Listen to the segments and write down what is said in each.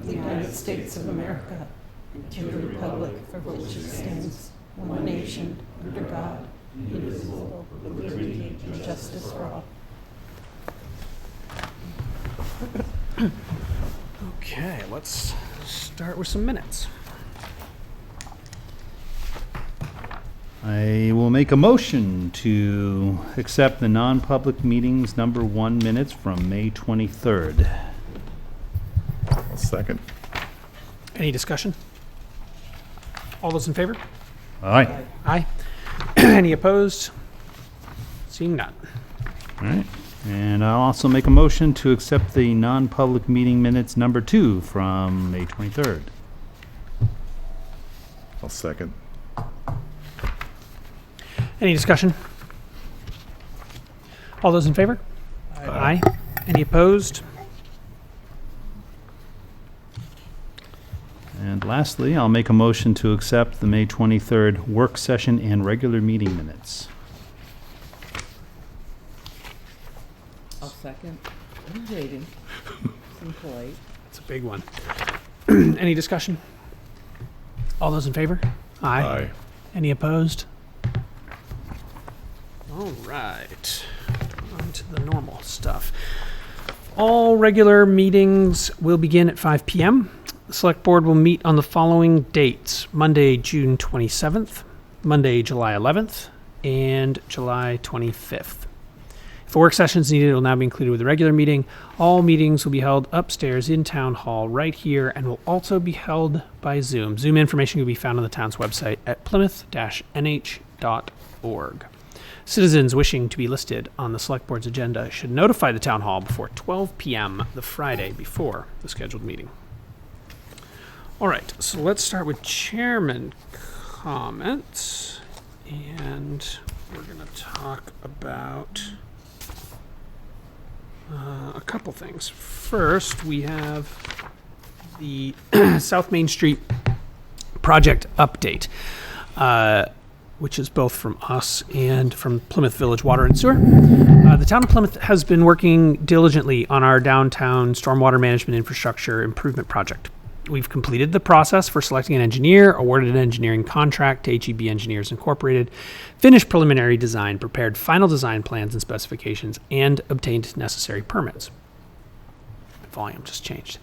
of the United States of America and to the republic for which it stands, one nation, under God, indivisible, with liberty and justice for all. Okay, let's start with some minutes. I will make a motion to accept the non-public meetings number 1 minutes from May 23rd. I'll second. Any discussion? All those in favor? Aye. Aye. Any opposed? Seeing none. All right. And I'll also make a motion to accept the non-public meeting minutes number 2 from May 23rd. I'll second. Any discussion? All those in favor? Aye. Any opposed? And lastly, I'll make a motion to accept the May 23rd work session and regular meeting minutes. I'll second. I'm waiting. I'm polite. It's a big one. Any discussion? All those in favor? Aye. Any opposed? All right. On to the normal stuff. All regular meetings will begin at 5 p.m. The Select Board will meet on the following dates: Monday, June 27th, Monday, July 11th, and July 25th. If a work session is needed, it will now be included with the regular meeting. All meetings will be held upstairs in Town Hall right here and will also be held by Zoom. Zoom information can be found on the town's website at plymouth-nh.org. Citizens wishing to be listed on the Select Board's agenda should notify the Town Hall before 12 p.m. the Friday before the scheduled meeting. All right, so let's start with chairman comments. And we're going to talk about a couple things. First, we have the South Main Street project update, which is both from us and from Plymouth Village Water and Sewer. The town of Plymouth has been working diligently on our downtown stormwater management infrastructure improvement project. We've completed the process for selecting an engineer, awarded an engineering contract to HEB Engineers Incorporated, finished preliminary design, prepared final design plans and specifications, and obtained necessary permits. Volume just changed.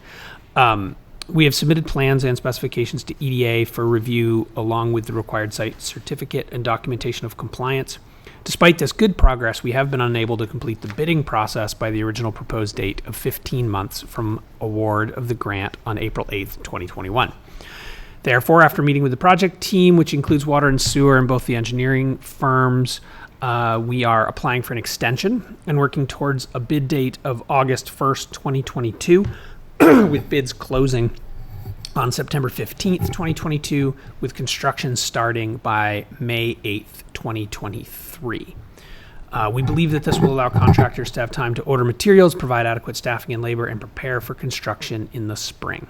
We have submitted plans and specifications to EDA for review along with the required site certificate and documentation of compliance. Despite this good progress, we have been unable to complete the bidding process by the original proposed date of 15 months from award of the grant on April 8th, 2021. Therefore, after meeting with the project team, which includes water and sewer and both the engineering firms, we are applying for an extension and working towards a bid date of August 1st, 2022, with bids closing on September 15th, 2022, with construction starting by May 8th, 2023. We believe that this will allow contractors to have time to order materials, provide adequate staffing and labor, and prepare for construction in the spring.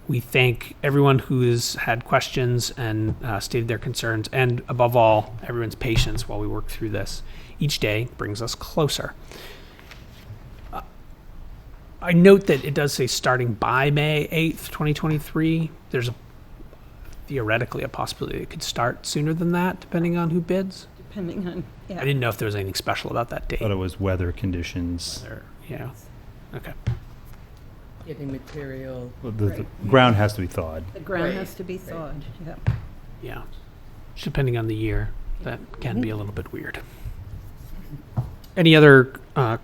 We thank everyone who has had questions and stated their concerns, and above all, everyone's patience while we work through this. Each day brings us closer. I note that it does say starting by May 8th, 2023. There's theoretically a possibility it could start sooner than that, depending on who bids. Depending on, I yeah. didn't know if there was anything special about that date. Thought it was weather conditions. Yeah. Okay. Getting material. Well, the ground has to be thawed. The ground Right, has to be right. thawed, yeah. Yeah. Just depending on the year, that can be a little bit weird. Any other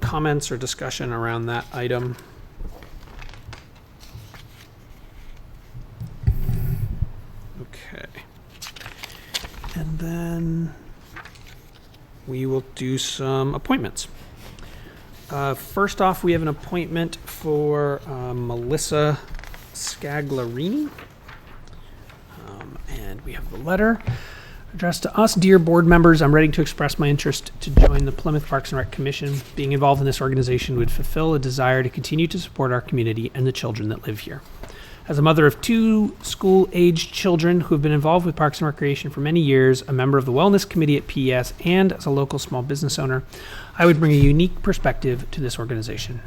comments or discussion around that item? Okay. And then we will do some appointments. First off, we have an appointment for Melissa Scaglarini. And we have the letter addressed to us. Dear board members, I'm ready to express my interest to join the Plymouth Parks and Rec Commission. Being involved in this organization would fulfill a desire to continue to support our community and the children that live here. As a mother of 2 school-aged children who have been involved with Parks and Recreation for many years, a member of the Wellness Committee at PES, and as a local small business owner, I would bring a unique perspective to this organization.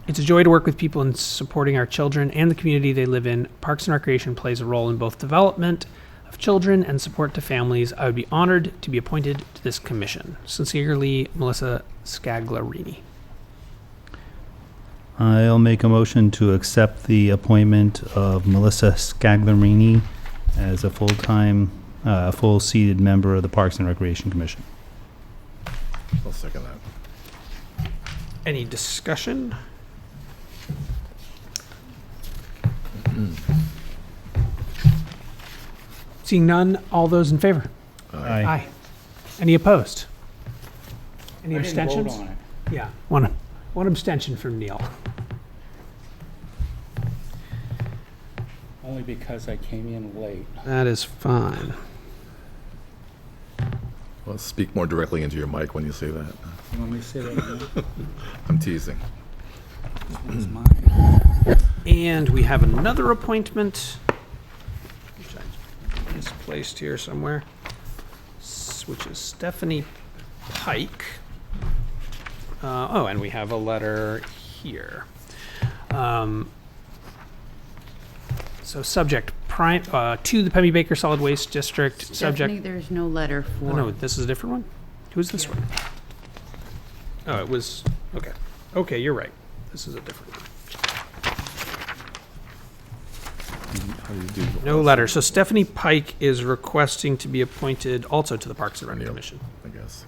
It's a joy to work with people in supporting our children and the community they live in. Parks and Recreation plays a role in both development of children and support to families. I would be honored to be appointed to this commission. Sincerely, Melissa Scaglarini. I'll make a motion to accept the appointment of Melissa Scaglarini as a full-time, full-seated member of the Parks and Recreation Commission. I'll second that. Any discussion? Seeing none, all those in favor? Aye. Any opposed? Any I didn't vote abstentions? on it. Yeah, one abstention from Neil. Only because I came in late. That is fine. Well, speak more directly into your mic when you say that. You want me to say that again? I'm teasing. This one's mine. And we have another appointment, which I misplaced here somewhere, which is Stephanie Pike. And we have a letter here. So subject, to the Pemmy Baker Solid Waste District, Stephanie, subject. there's no letter for. Oh, no, this is a different one? Who's this one? Oh, it was, okay. Okay, you're right. This is a different one. How do you do? No letter. So Stephanie Pike is requesting to be appointed also to the Parks and Rec Neil, Commission. I guess.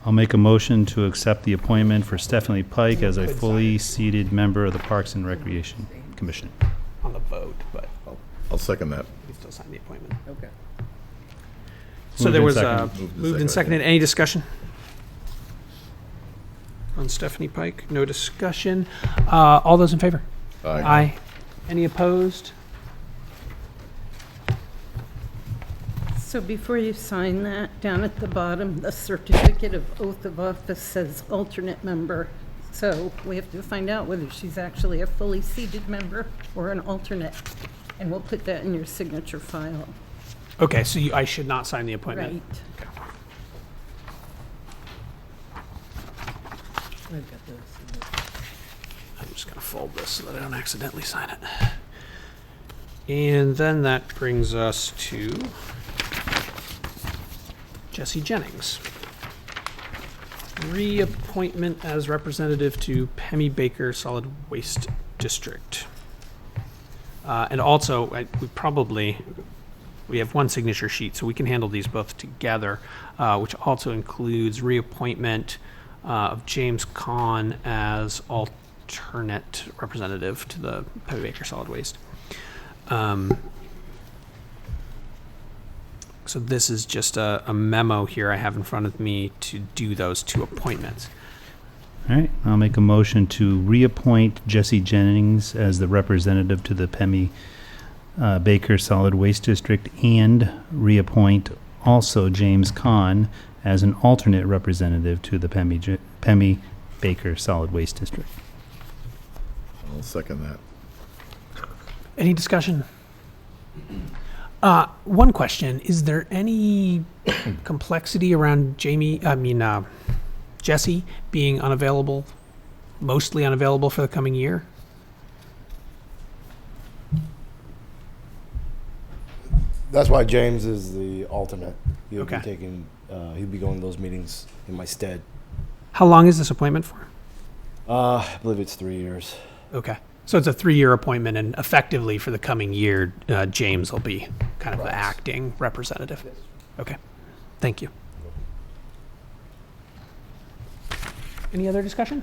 I'll make a motion to accept the appointment for Stephanie Pike as a fully seated member of the Parks and Recreation Commission. On the vote, but I'll second that. we still sign the appointment. Okay. So Moved there and was seconded. moved and seconded. Any discussion on Stephanie Pike? No discussion. All those in favor? Aye. Any opposed? So before you sign that, down at the bottom, the certificate of oath of office says alternate member. So we have to find out whether she's actually a fully seated member or an alternate. And we'll put that in your signature file. Okay, so I should not sign the appointment. Right. I've got those. I'm just going to fold this so that I don't accidentally sign it. And then that brings us to Jesse Jennings. Reappointment as representative to Pemmy Baker Solid Waste District. And also, we have one signature sheet, so we can handle these both together, which also includes reappointment of James Kahn as alternate representative to the Pemmy Baker Solid Waste. So this is just a memo here I have in front of me to do those two appointments. All right, I'll make a motion to reappoint Jesse Jennings as the representative to the Pemmy Baker Solid Waste District and reappoint also James Kahn as an alternate representative to the Pemmy Baker Solid Waste District. I'll second that. Any discussion? One question, is there any complexity around Jesse being unavailable, mostly unavailable for the coming year? That's why James is the alternate. He'll Okay. be taking, he'll be going to those meetings in my stead. How long is this appointment for? I believe it's 3 years. Okay. So it's a 3-year appointment, and effectively for the coming year, James will be kind of the Right. acting representative. Okay. Thank you. Any other discussion?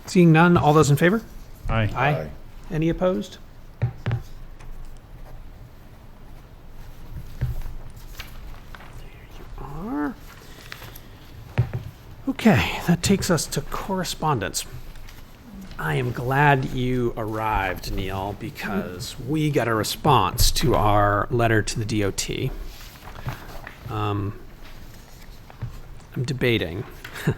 Seeing none, all those in favor? Aye. Aye. Any opposed? There you are. Okay, that takes us to correspondence. I am glad you arrived, Neil, because we got a response to our letter to the DOT. I'm debating. Would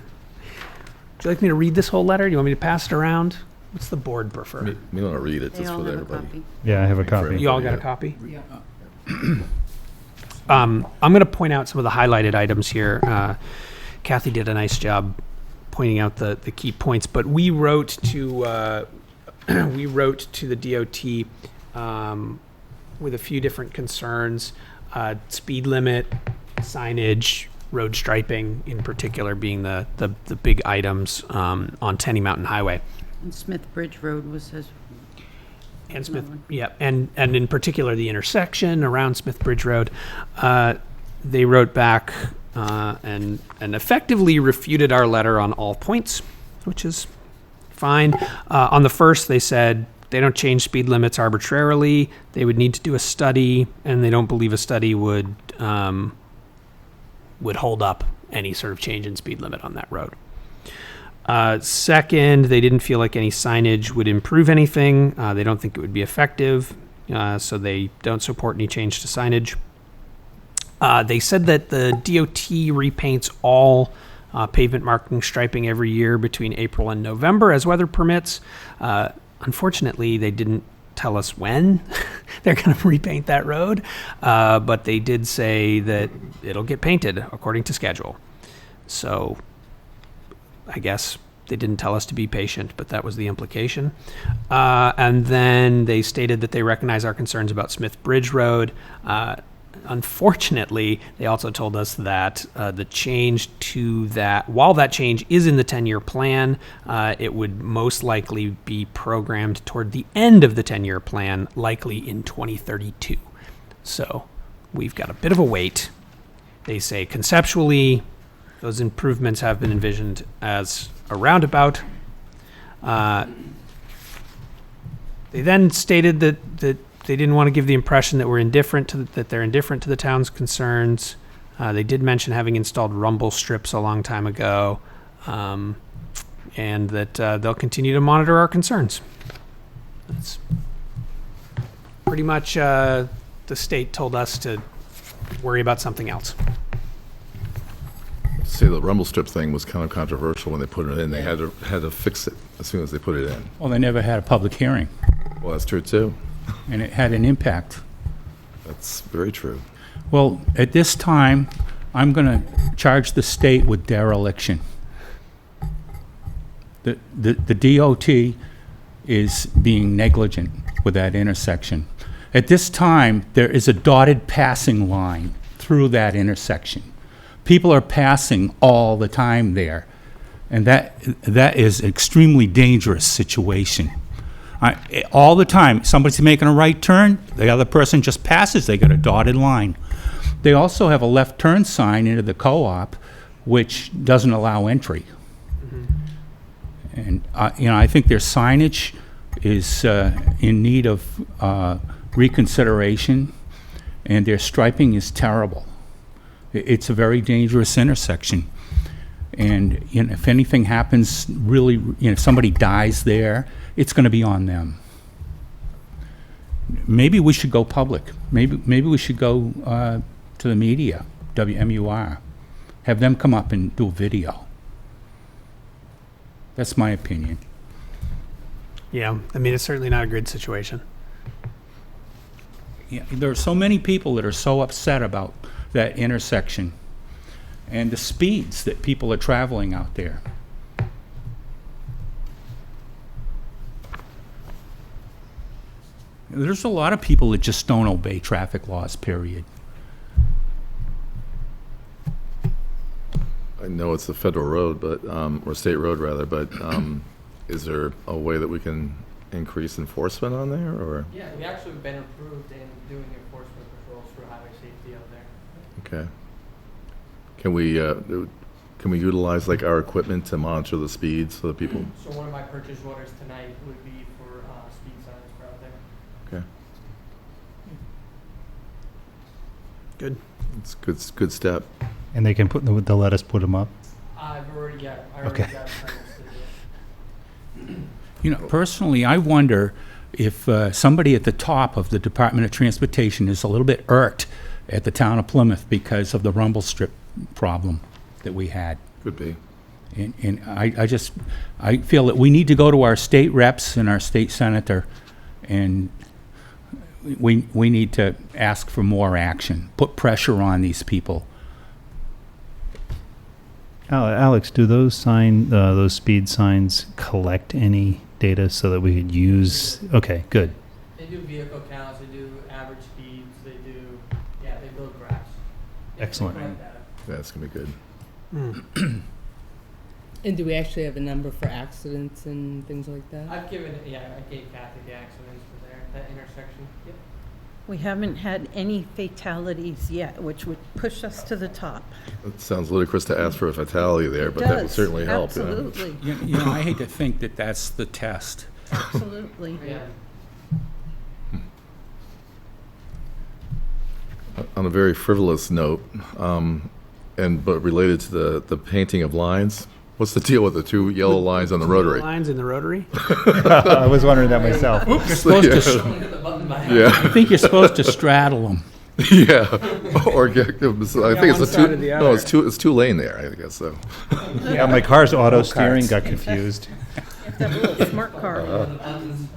you like me to read this whole letter? Do you want me to pass it around? What's the board prefer? We don't read it, They just all for have a everybody. copy. Yeah, I have a For copy. You all got a Yeah. copy? Yeah. I'm going to point out some of the highlighted items here. Kathy did a nice job pointing out the key points. But we wrote to the DOT with a few different concerns: speed limit, signage, road striping, in particular, being the big items on Tenny Mountain Highway. And Smith Bridge Road was his. And Smith, Another one. yeah, and in particular the intersection around Smith Bridge Road. They wrote back and effectively refuted our letter on all points, which is fine. On the first, they said they don't change speed limits arbitrarily. They would need to do a study, and they don't believe a study would hold up any sort of change in speed limit on that road. Second, they didn't feel like any signage would improve anything. They don't think it would be effective, so they don't support any change to signage. They said that the DOT repaints all pavement marking striping every year between April and November as weather permits. Unfortunately, they didn't tell us when they're going to repaint that road, but they did say that it'll get painted according to schedule. So I guess they didn't tell us to be patient, but that was the implication. And then they stated that they recognize our concerns about Smith Bridge Road. Unfortunately, they also told us that the change to that, while that change is in the 10-year plan, it would most likely be programmed toward the end of the 10-year plan, likely in 2032. So we've got a bit of a wait. They say conceptually, those improvements have been envisioned as a roundabout. They then stated that they didn't want to give the impression that they're indifferent to the town's concerns. They did mention having installed rumble strips a long time ago, and that they'll continue to monitor our concerns. That's pretty much the state told us to worry about something else. See, the rumble strip thing was kind of controversial when they put it in. They had to fix it as soon as they put it in. Well, they never had a public hearing, Well, that's true, too. and it had an impact. That's very true. Well, at this time, I'm going to charge the state with dereliction. The DOT is being negligent with that intersection. At this time, there is a dotted passing line through that intersection. People are passing all the time there, and that is an extremely dangerous situation. All the time, somebody's making a right turn, the other person just passes, they got a dotted line. They also have a left turn sign into the co-op, which doesn't allow entry. And, I think their signage is in need of reconsideration, and their striping is terrible. It's a very dangerous intersection. And if anything happens, really, if somebody dies there, it's going to be on them. Maybe we should go public. Maybe we should go to the media, WMUR, have them come up and do a video. That's my opinion. Yeah, I mean, it's certainly not a good situation. Yeah, there are so many people that are so upset about that intersection and the speeds that people are traveling out there. There's a lot of people that just don't obey traffic laws, period. I know it's a federal road, but or state road rather, but is there a way that we can increase enforcement on there, or? Yeah, we actually have been approved in doing enforcement patrols for highway safety out there. Okay. Can we utilize like our equipment to monitor the speeds for the people? So one of my purchase orders tonight would be for speed signs for out there. Okay. Good. It's good step. And they can they'll let us put them up. I already Okay. got permits to do it. Personally, I wonder if somebody at the top of the Department of Transportation is a little bit irked at the town of Plymouth because of the rumble strip problem that we had. Could be. And I feel that we need to go to our state reps and our state senator, and we need to ask for more action, put pressure on these people. Alex, do those those speed signs collect any data so that we could use? Okay, good. They do vehicle counts, they do average speeds, they build graphs. Yeah, they Excellent. collect data. That's gonna be good. And do we actually have a number for accidents and things like that? I gave Kathy the accidents for there, that intersection. Yep. We haven't had any fatalities yet, which would push us to the top. It sounds ludicrous to ask for a fatality there, but It that would does, certainly help. Yeah. Absolutely, You know, I hate to think that that's the test. absolutely. Yeah. On a very frivolous note, but related to the painting of lines, what's the deal with the two yellow lines on the rotary? Lines in the rotary? I was wondering that myself. Supposed to, Someone hit the button by Yeah, I think you're supposed to straddle them. yeah. Or get, I think one it's side a or two. the No, other. it's two lane there. I guess so. Yeah, my car's auto Go-karts. steering got confused. You have to have a little smart car. the buttons.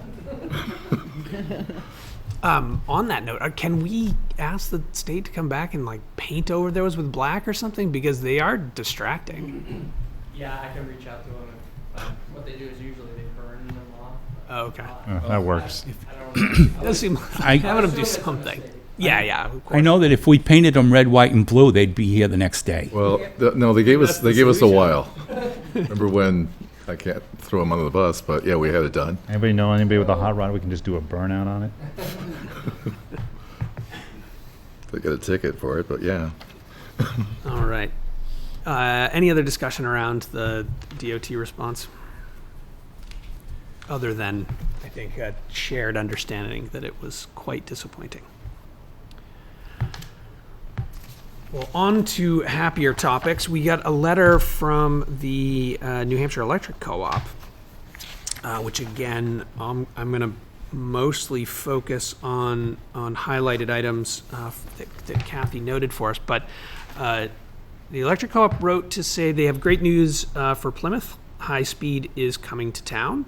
On that note, can we ask the state to come back and like paint over those with black or something? Because they are distracting. Yeah, I can reach out to them. What they do is usually they burn them off. Oh, okay. That works. I don't know. It does seem I- having them do something. Yeah, of course. I know that if we painted them red, white, and blue, they'd be here the next day. Well, no, they gave us That's the a solution. while. Remember when? I can't throw them under the bus, but yeah, we had it done. Anybody know anybody with a hot rod? We can just do a burnout on it. They get a ticket for it, but yeah. All right. Any other discussion around the DOT response? Other than, I think, a shared understanding that it was quite disappointing. Well, on to happier topics. We got a letter from the New Hampshire Electric Co-op, which again, I'm going to mostly focus on highlighted items that Kathy noted for us. But the Electric Co-op wrote to say they have great news for Plymouth. High speed is coming to town.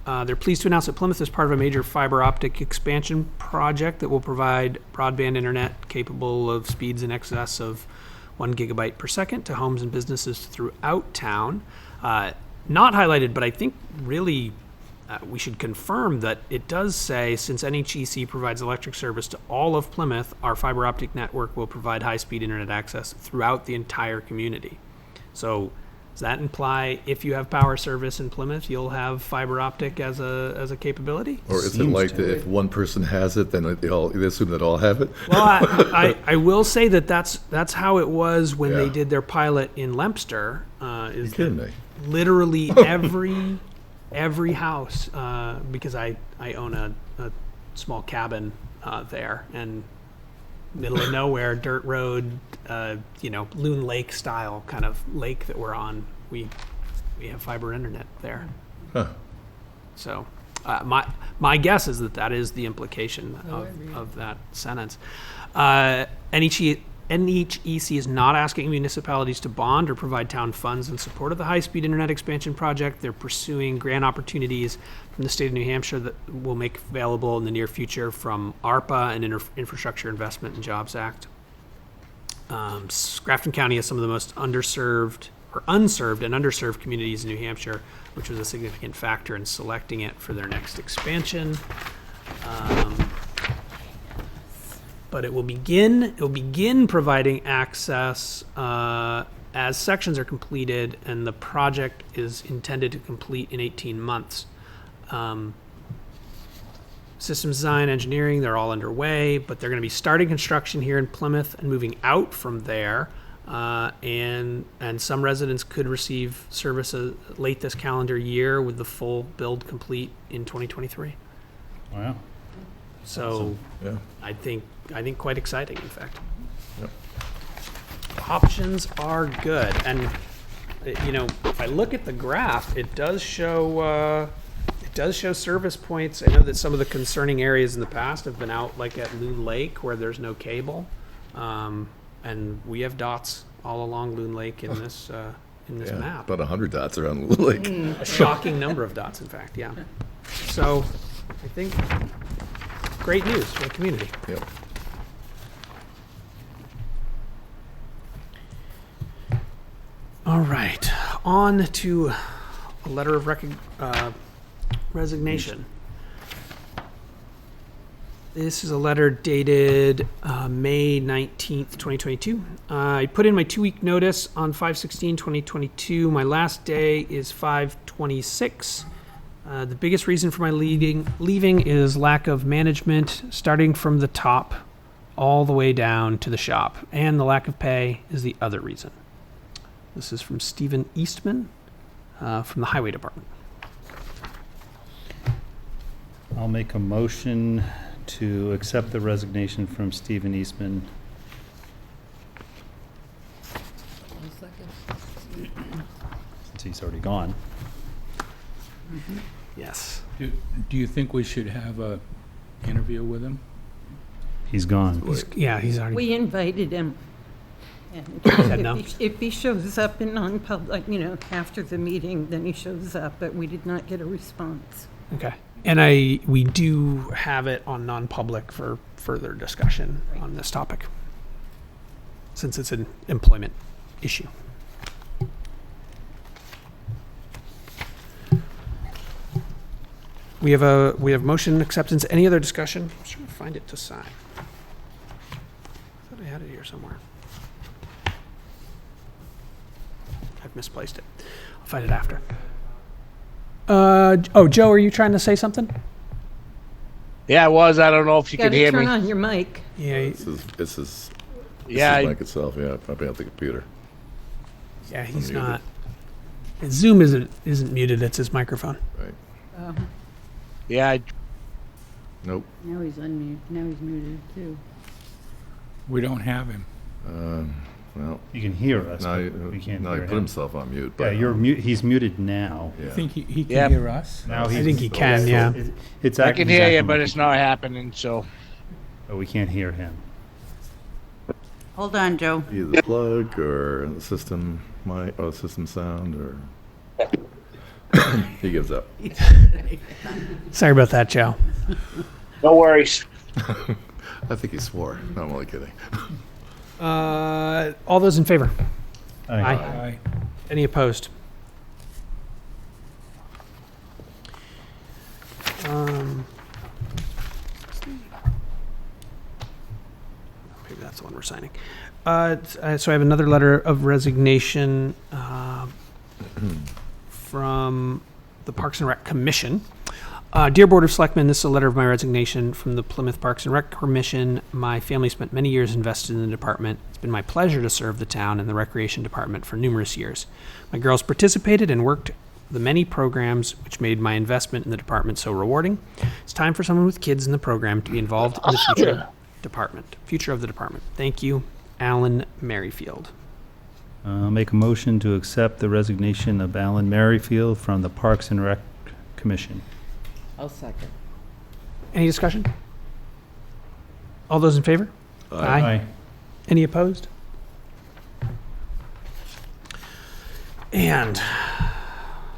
They're pleased to announce that Plymouth is part of a major fiber optic expansion project that will provide broadband internet capable of speeds in excess of 1 gigabyte per second to homes and businesses throughout town. Not highlighted, but I think really we should confirm that it does say, since NHEC provides electric service to all of Plymouth, our fiber optic network will provide high-speed internet access throughout the entire community. So does that imply if you have power service in Plymouth, you'll have fiber optic as a capability? Or is it Seems like to. that if one person has it, then they assume that all have it? Well, I will say that's how it was when they Yeah. did their pilot in Leominster. You Is kidding that me? literally every house, because I own a small cabin there, and middle of nowhere, dirt road, Loon Lake style kind of lake that we're on. We have fiber internet there. Huh. So my guess is that is the implication of that sentence. NHEC is not asking municipalities to bond or provide town funds in support of the high-speed internet expansion project. They're pursuing grant opportunities from the state of New Hampshire that will make available in the near future from ARPA and Infrastructure Investment and Jobs Act. Grafton County has some of the most unserved and underserved communities in New Hampshire, which was a significant factor in selecting it for their next expansion. But it will begin providing access as sections are completed, and the project is intended to complete in 18 months. Systems design, engineering, they're all underway, but they're going to be starting construction here in Plymouth and moving out from there. And some residents could receive services late this calendar year with the full build complete in 2023. Wow. So Yeah. I think quite exciting, in fact. Yep. Options are good, and if I look at the graph, it does show service points. I know that some of the concerning areas in the past have been out like at Loon Lake where there's no cable, and we have dots all along Loon Lake in this Yeah, map. about 100 dots around the lake. A shocking number of dots, in fact. Yeah. So I think great news for the community. Yep. All All right, on to a letter of resignation. This is a letter dated May 19th, 2022. I put in my 2-week notice on 5/16/2022. My last day is 5/26. The biggest reason for my leaving is lack of management, starting from the top all the way down to the shop, and the lack of pay is the other reason. This is from Stephen Eastman from the Highway Department. I'll make a motion to accept the resignation from Stephen Eastman. Since he's already gone. Yes. Do you think we should have a interview with him? He's gone. He's already. We invited him. And Said no. if he shows up in non-public, after the meeting, then he shows up, but we did not get a response. Okay. And we do have it on non-public for further discussion on this topic, since it's an employment issue. We have motion acceptance. Any other discussion? I'm just trying to find it to sign. I thought I had it here somewhere. I've misplaced it. I'll find it after. Joe, are you trying to say something? Yeah, I was. I don't know if you Gotta can hear turn me. on your mic. Yeah, This is Yeah, mic itself, yeah, probably on the computer. yeah, he's Unmuted. not. His Zoom isn't muted. It's his microphone. Right. yeah. Nope. Now he's unmuted. Now he's muted too. We don't have him. Well, You can hear us, now but we can't he hear put him. himself on mute. Yeah, But, he's muted now. I yeah. think he can Yep. hear us. Now I he's- think he can, yeah. It's I act- can he's hear you, acting but like it's he- not happening. So But we can't hear him. Hold on, Joe. Either the plug or the system mic or system sound or he gives up. Sorry about that, Joe. no worries. I think he swore. No, I'm only kidding. All those in favor? Aye. Aye. Any opposed? Maybe that's the one we're signing. So I have another letter of resignation from the Parks and Rec Commission. Dear Board of Selectmen, this is a letter of my resignation from the Plymouth Parks and Rec Commission. My family spent many years invested in the department. It's been my pleasure to serve the town and the Recreation Department for numerous years. My girls participated and worked the many programs which made my investment in the department so rewarding. It's time for someone with kids in the program to be involved in the future of the department. Thank you, Alan Merrifield. I'll make a motion to accept the resignation of Alan Merrifield from the Parks and Rec Commission. I'll second. Any discussion? All those in favor? Aye. Any opposed? And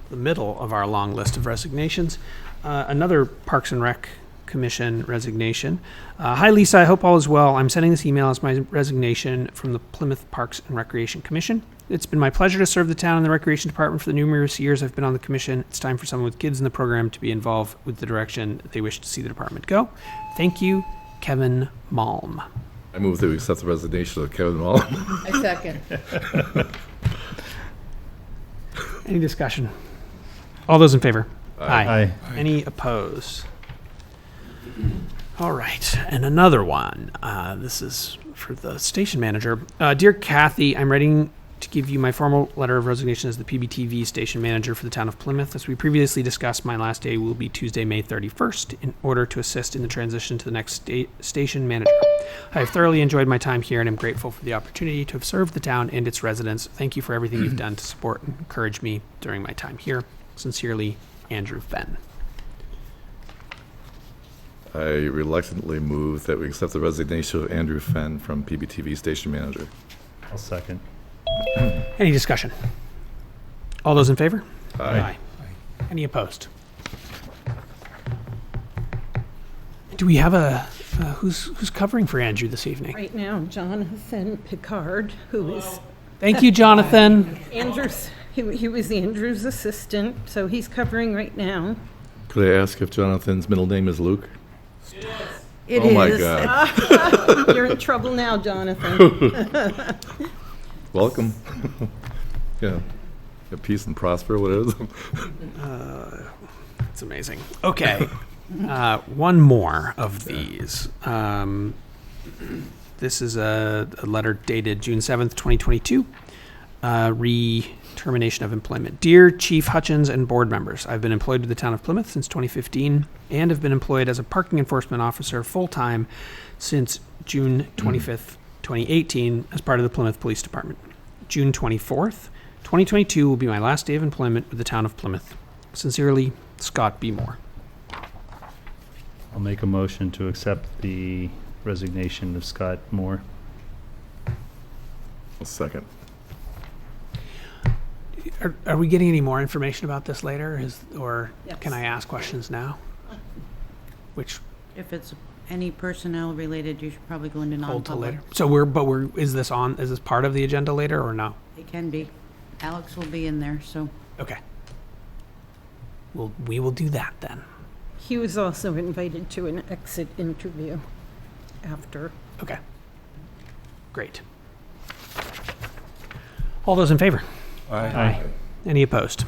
the middle of our long list of resignations, another Parks and Rec Commission resignation. Hi, Lisa. I hope all is well. I'm sending this email as my resignation from the Plymouth Parks and Recreation Commission. It's been my pleasure to serve the town and the Recreation Department for the numerous years I've been on the commission. It's time for someone with kids in the program to be involved with the direction they wish to see the department go. Thank you, Kevin Malm. I move that we accept the resignation of Kevin Mullen. I second. Any discussion? All those in favor? Aye. Any opposed? All right, and another one. This is for the station manager. Dear Kathy, I'm writing to give you my formal letter of resignation as the PBTV station manager for the town of Plymouth. As we previously discussed, my last day will be Tuesday, May 31st, in order to assist in the transition to the next station manager. I have thoroughly enjoyed my time here and am grateful for the opportunity to have served the town and its residents. Thank you for everything you've done to support and encourage me during my time here. Sincerely, Andrew Fenn. I reluctantly move that we accept the resignation of Andrew Fenn from PBTV station manager. I'll second. Any discussion? All those in favor? Aye. Any opposed? Do we have who's covering for Andrew this evening? Right now, Jonathan Picard, who is Thank you, Jonathan. Andrew's, he was Andrew's assistant, so he's covering right now. Could I ask if Jonathan's middle name is Luke? It Oh my is. God. You're in trouble now, Jonathan. Welcome. Yeah. Peace and prosper, whatever. It's amazing. Okay. One more of these. This is a letter dated June 7th, 2022. Termination of employment. Dear Chief Hutchins and board members, I've been employed with the town of Plymouth since 2015 and have been employed as a parking enforcement officer full-time since June 25th, 2018 as part of the Plymouth Police Department. June 24th, 2022 will be my last day of employment with the town of Plymouth. Sincerely, Scott B. Moore. I'll make a motion to accept the resignation of Scott Moore. A second. Are we getting any more information about this later, or Yes. can I ask questions now? Which If it's any personnel related, you should probably go into hold till non-public. later. So is this part of the agenda later or no? It can be. Alex will be in there, so. Okay. We will do that then. He was also invited to an exit interview after. Okay. Great. All those in favor? Aye. Any opposed?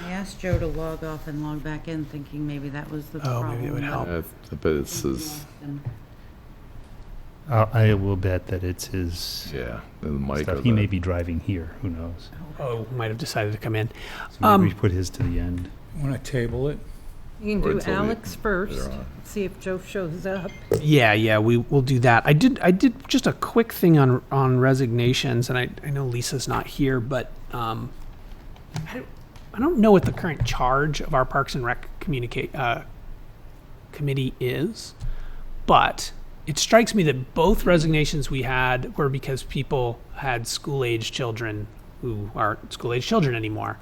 I asked Joe to log off and log back in, thinking maybe that was the Oh, problem. maybe it would help. I bet it's his, I will bet that it's his yeah, the mic. stuff. or He the- may be driving here, who knows? Oh, might have decided to come in. So maybe we put his to the end. Want to table it? You can Or do until Alex first, later on. see if Joe shows up. Yeah, we will do that. I did just a quick thing on resignations, and I know Lisa's not here, but I don't know what the current charge of our Parks and Rec committee is, but it strikes me that both resignations we had were because people had school-age children who aren't school-age children anymore.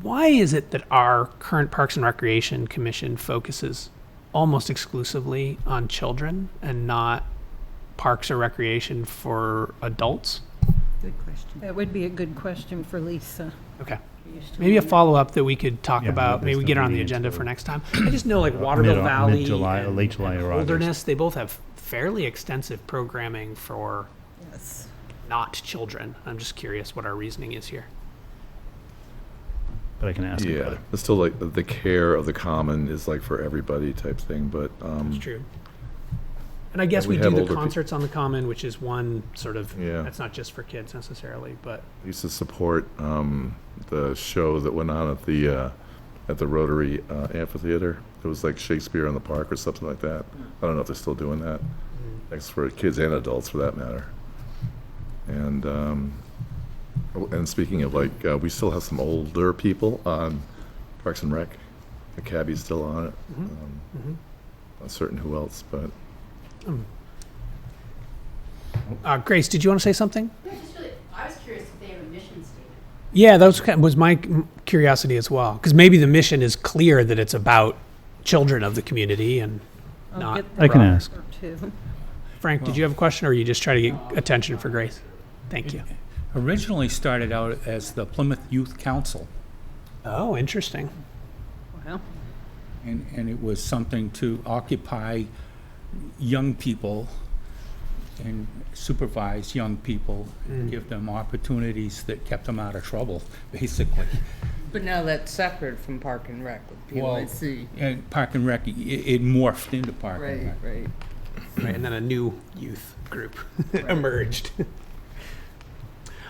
Why is it that our current Parks and Recreation Commission focuses almost exclusively on children and not parks or recreation for adults? Good question. That would be a good question for Lisa. Okay. She used to Maybe a run it. follow-up that we could talk Yeah, about. Maybe we there's get no it on the meeting agenda until- for next time. I just know like Waterville Valley Mid-July, and, late July and or August. Wilderness, they both have fairly extensive programming for Yes. not children. I'm just curious what our reasoning is here. But I can ask him about Yeah, it. it's still like the care of the common is like for everybody type thing, but, It's true. And I guess we we do have the older concerts on the common, which is one sort of, Yeah. that's not just for kids necessarily, but I used to support the show that went on at the Rotary Amphitheater. It was like Shakespeare in the Park or something like that. I don't know if they're still doing that. Thanks for kids and adults for that matter. And speaking of like, we still have some older people on Parks and Rec. The cabbie's still on it. Not certain who else, but Grace, did you want to say something? I was curious if they have a mission statement. Yeah, that was my curiosity as well, because maybe the mission is clear that it's about children of the community and I'll not. get I can that ask. or two. Frank, did you have a question, or you just try to get attention for Grace? Thank you. Originally started out as the Plymouth Youth Council, Oh, interesting. Well, and it was something to occupy young people and supervise young people, and give them opportunities that kept them out of trouble, basically. But now that's separate from Park and Rec with PYC. And Park and Rec, it morphed into Park and Right, Rec. right. Right, and then a new youth group emerged.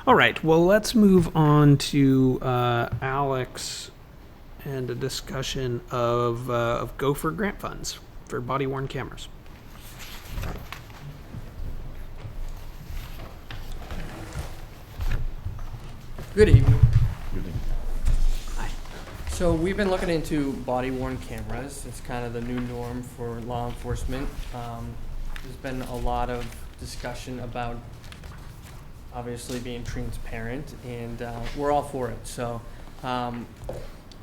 All right, well, let's move on to Alex and a discussion of Gopher grant funds for body-worn cameras. Good evening. So we've been looking into body-worn cameras. It's kind of the new norm for law enforcement. There's been a lot of discussion about obviously being transparent, and we're all for it. So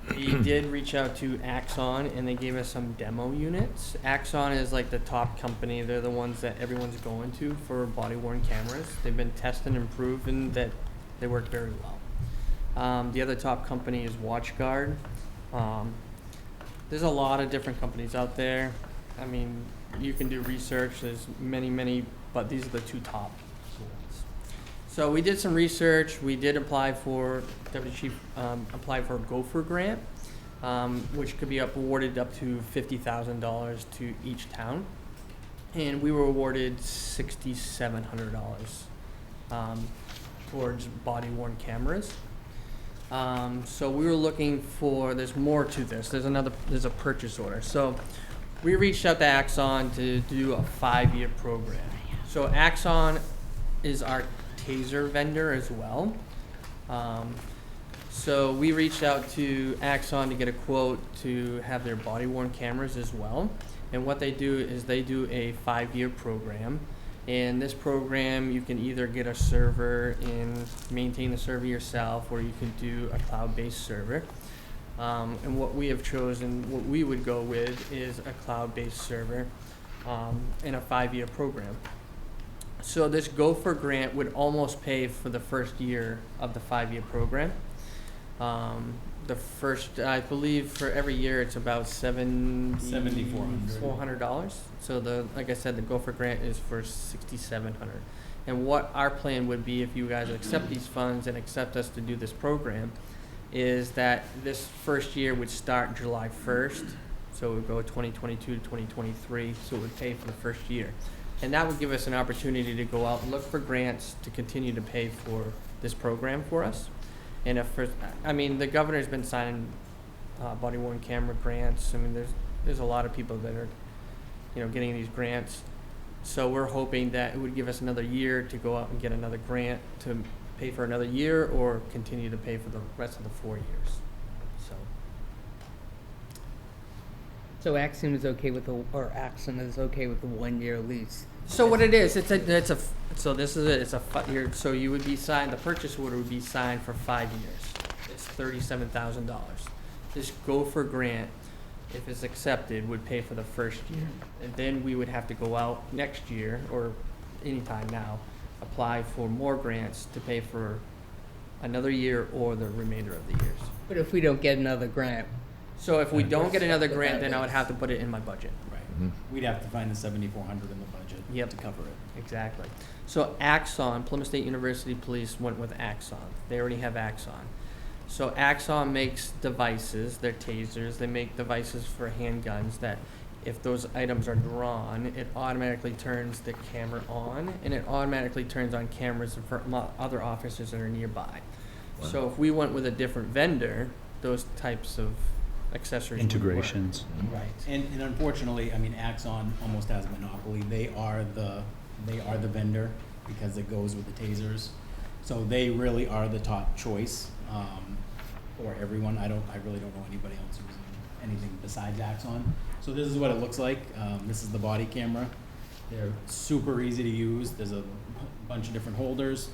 We did reach out to Axon, and they gave us some demo units. Axon is like the top company. They're the ones that everyone's going to for body-worn cameras. They've been tested and proven that they work very well. The other top company is WatchGuard. There's a lot of different companies out there. I mean, you can do research. There's many, but these are the two top ones. So we did some research. We did apply for, Deputy Chief applied for a Gopher grant, which could be awarded up to $50,000 to each town. And we were awarded $6,700 towards body-worn cameras. So we were looking for, there's more to this. There's a purchase order. So we reached out to Axon to do a 5-year program. So Axon is our taser vendor as well. So we reached out to Axon to get a quote to have their body-worn cameras as well. And what they do is they do a 5-year program. And this program, you can either get a server and maintain the server yourself, or you can do a cloud-based server. And what we have chosen, what we would go with, is a cloud-based server in a 5-year program. So this Gopher grant would almost pay for the first year of the 5-year program. The first, I believe, for every year it's about $7,400. So like I said, the Gopher grant is for $6,700. And what our plan would be, if you guys accept these funds and accept us to do this program, is that this first year would start July 1st. So it would go 2022 to 2023. So it would pay for the first year. And that would give us an opportunity to go out and look for grants to continue to pay for this program for us. And the governor's been signing body-worn camera grants. I mean, there's a lot of people that are, getting these grants. So we're hoping that it would give us another year to go out and get another grant to pay for another year, or continue to pay for the rest of the 4 years. So Axon is okay with the 1-year lease. So what it is, so this is it. It's a 5-year. So you would be signed. The purchase order would be signed for 5 years. It's $37,000. This Gopher grant, if it's accepted, would pay for the first year, and then we would have to go out next year or anytime now, apply for more grants to pay for another year or the remainder of the years. But if we don't get another grant, So if we don't get another grant, then I would have to put it in my budget. Right. We'd have to find the $7,400 in the budget to cover it. Exactly. So Axon, Plymouth State University Police went with Axon. They already have Axon. So Axon makes devices, they're tasers, they make devices for handguns that if those items are drawn, it automatically turns the camera on, and it automatically turns on cameras for other officers that are nearby. Wow. So if we went with a different vendor, those types of accessories wouldn't work. Integrations. Right. And unfortunately, Axon almost has a monopoly. They are the vendor because it goes with the tasers. So they really are the top choice for everyone. I really don't know anybody else using anything besides Axon. So this is what it looks like. This is the body camera. They're super easy to use. There's a bunch of different holders.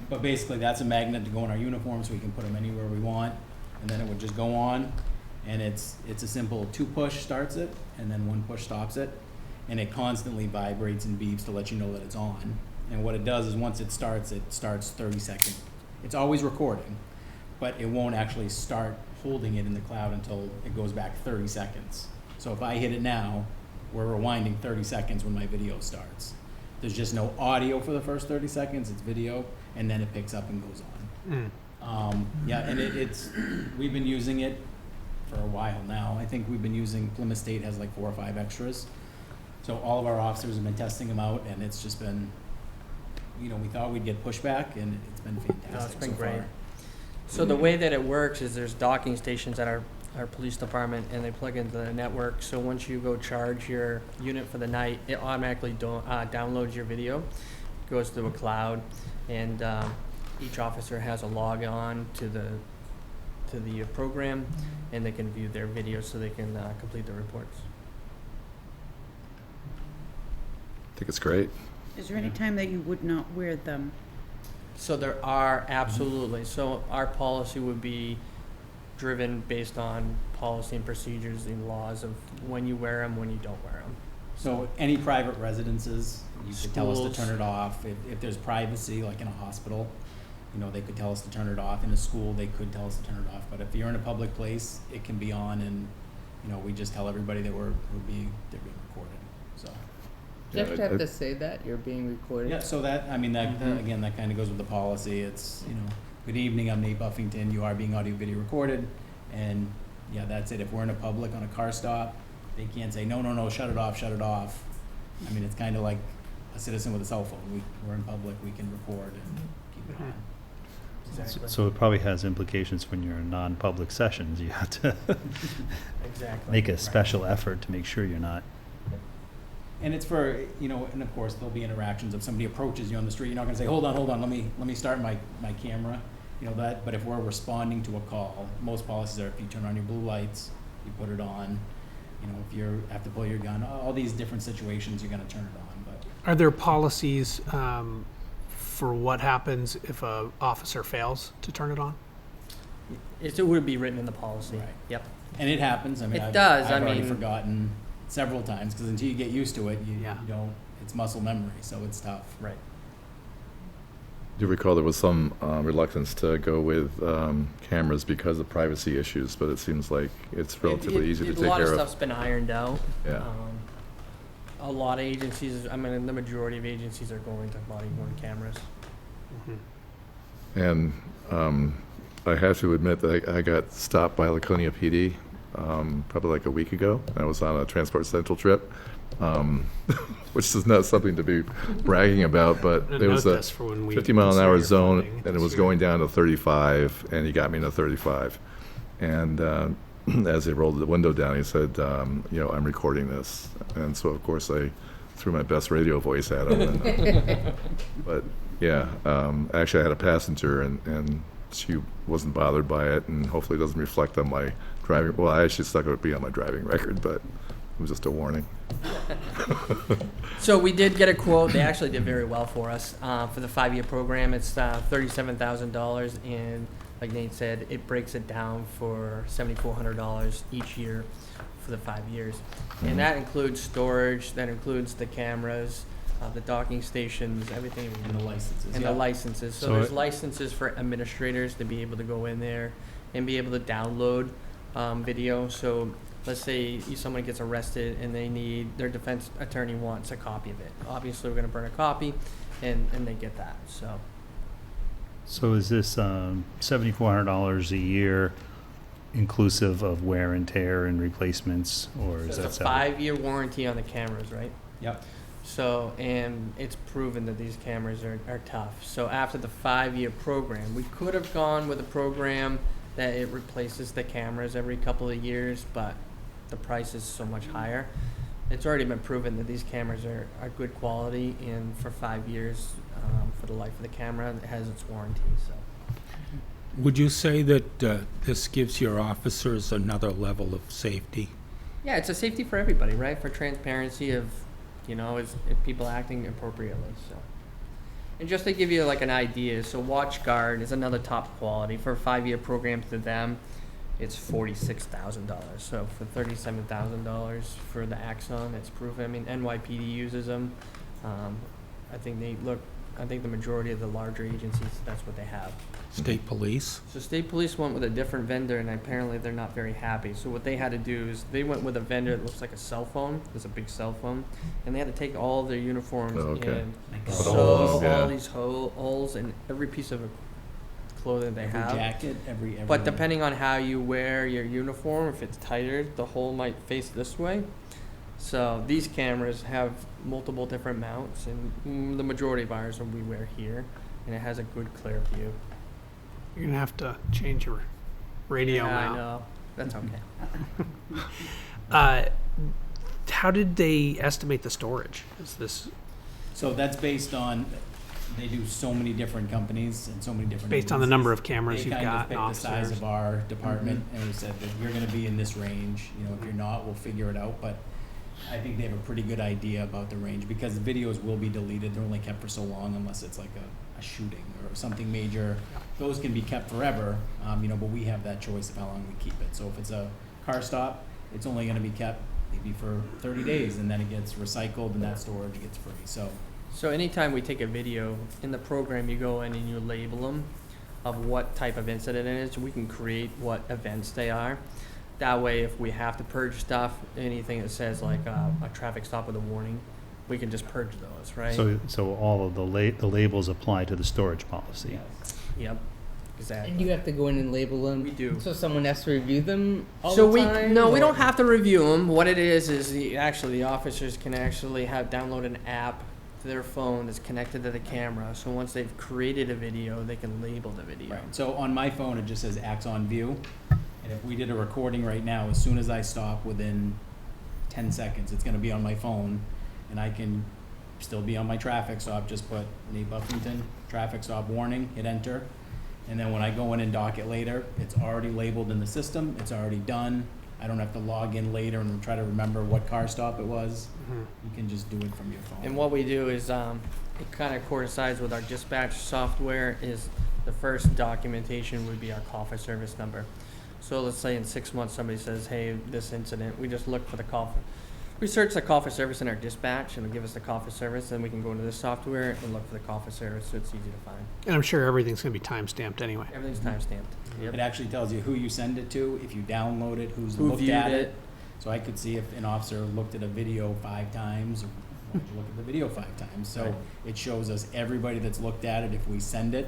But basically that's a magnet to go in our uniform, so we can put them anywhere we want. And then it would just go on, and it's a simple 2 push starts it, and then 1 push stops it, and it constantly vibrates and beeps to let you know that it's on. And what it does is once it starts 30 seconds. It's always recording, but it won't actually start holding it in the cloud until it goes back 30 seconds. So if I hit it now, we're rewinding 30 seconds when my video starts. There's just no audio for the first 30 seconds, it's video, and then it picks up and goes on. And we've been using it for a while now. I think we've been using, Plymouth State has like 4 or 5 extras. So all of our officers have been testing them out, and it's just been, we thought we'd get pushback, and it's been fantastic. No, it's been so great. far. So the way that it works is there's docking stations at our police department, and they plug into the network. So once you go charge your unit for the night, it automatically downloads your video, goes to a cloud, and each officer has a log on to the program, and they can view their videos so they can complete their reports. I think it's great. Is there any time that you would not wear them? So there are, absolutely. So our policy would be driven based on policy and procedures and laws of when you wear them, when you don't wear them. So any private residences, you could tell us Schools. to turn it off. If there's privacy, like in a hospital, they could tell us to turn it off. In a school, they could tell us to turn it off. But if you're in a public place, it can be on, and, we just tell everybody that they're being recorded, so. Do you have to Yeah, have to say that you're being recorded? Yeah, so that, again, that kind of goes with the policy. It's, good evening, I'm Nate Buffington, you are being audio video recorded, and, yeah, that's it. If we're in a public on a car stop, they can't say, no, shut it off. It's kind of like a citizen with a cell phone. We're in public, we can record and keep it on. Exactly. So it probably has implications when you're in non-public sessions. You have to Exactly. make a special effort to make sure you're not. And it's for, and of course, there'll be interactions. If somebody approaches you on the street, you're not gonna say, hold on, let me start my camera. But if we're responding to a call, most policies are if you turn on your blue lights, you put it on. If you have to pull your gun, all these different situations, you're gonna turn it on, but. Are there policies for what happens if a officer fails to turn it on? It would be written in the policy. Right. Yep. And it happens. It does, I've already mean- forgotten several times, because until you get used to it, you don't, it's muscle memory, so it's tough. Right. Do you recall there was some reluctance to go with cameras because of privacy issues, but it seems like it's relatively easy to take A lot care of of. stuff's been ironed out. Yeah. A lot of agencies, the majority of agencies are going to body-worn cameras. And I have to admit that I got stopped by Laconia PD probably like a week ago. I was on a Transport Central trip, which is not something to be bragging about, but I'm gonna there was note a this for when we 50-mile-an-hour consider your zone, funding and it was this year. going down to 35, and he got me to 35. And as he rolled the window down, he said, I'm recording this. And so, of course, I threw my best radio voice at him. But, yeah, actually, I had a passenger, and she wasn't bothered by it, and hopefully it doesn't reflect on my driving. Well, I actually stuck it would be on my driving record, but it was just a warning. So we did get a quote. They actually did very well for us for the 5-year program. It's $37,000, and like Nate said, it breaks it down for $7,400 each year for the 5 years. And that includes storage, that includes the cameras, the docking stations, everything. And the licenses. And yeah. the licenses. So So there's it- licenses for administrators to be able to go in there and be able to download video. So let's say someone gets arrested and their defense attorney wants a copy of it. Obviously, we're going to burn a copy, and they get that. So is this $7,400 a year inclusive of wear and tear and replacements, or is that It's a separate? 5-year warranty on the cameras, right? Yep. So, and it's proven that these cameras are tough. So after the 5-year program, we could have gone with a program that it replaces the cameras every couple of years, but the price is so much higher. It's already been proven that these cameras are good quality, and for 5 years, for the life of the camera, it has its warranty, so. Would you say that this gives your officers another level of safety? Yeah, it's a safety for everybody, right? For transparency of, if people acting appropriately, so. And just to give you like an idea, so WatchGuard is another top quality. For a 5-year program to them, it's $46,000. So for $37,000 for the Axon, it's proven. NYPD uses them. I think the majority of the larger agencies, that's what they have. State police? So state police went with a different vendor, and apparently they're not very happy. So what they had to do is they went with a vendor that looks like a cell phone. It's a big cell phone, and they had to take all of their uniforms Oh, okay. and Like sew holes, yeah. all these holes in every piece of clothing they Every have. jacket, every. But depending on how you wear your uniform, if it's tighter, the hole might face this way. So these cameras have multiple different mounts, and the majority of ours we wear here, and it has a good clear view. You're gonna have to change your radio Yeah, I now. know. That's okay. How did they estimate the storage? Is this So that's based on, they do so many different companies and so many different. based on the agencies. number of cameras They you've kind of got and picked the size officers? of our department, and we said that you're gonna be in this range, if you're not, we'll figure it out, but I think they have a pretty good idea about the range, because the videos will be deleted, they're only kept for so long unless it's like a a shooting or something major, those can be kept forever, but we have that choice of how long we keep it. So if it's a car stop, it's only gonna be kept maybe for 30 days, and then it gets recycled and that storage gets free, so. So anytime we take a video, in the program, you go in and you label them of what type of incident it is. We can create what events they are. That way, if we have to purge stuff, anything that says like a traffic stop with a warning, we can just purge those, right? So all of the labels apply to the storage policy. Yep, exactly. And you have to go in and label them? We do. So someone has to review them all So the time? we or- don't have to review them. What it is the officers can actually download an app to their phone that's connected to the camera. So once they've created a video, they can label the video. Right, so on my phone, it just says acts on view, and if we did a recording right now, as soon as I stop within 10 seconds, it's gonna be on my phone, and I can still be on my traffic stop, just put Nate Buffington, traffic stop warning, hit enter, and then when I go in and dock it later, it's already labeled in the system, it's already done. I don't have to log in later and try to remember what car stop it was. You can just do it from your phone. And what we do is, it kind of coincides with our dispatch software, is the first documentation would be our call for service number. So let's say in 6 months, somebody says, hey, this incident, we just look for the call for, we search the call for service in our dispatch, and it'll give us the call for service, then we can go into this software and look for the call for service, so it's easy to find. And I'm sure everything's going to be time-stamped anyway. Everything's time-stamped. Yep. It actually tells you who you send it to, if you download it, who's Who looked viewed at it. it. So I could see if an officer looked at a video 5 times, or wanted to look at the video 5 times. So Right. it shows us everybody that's looked at it if we send it.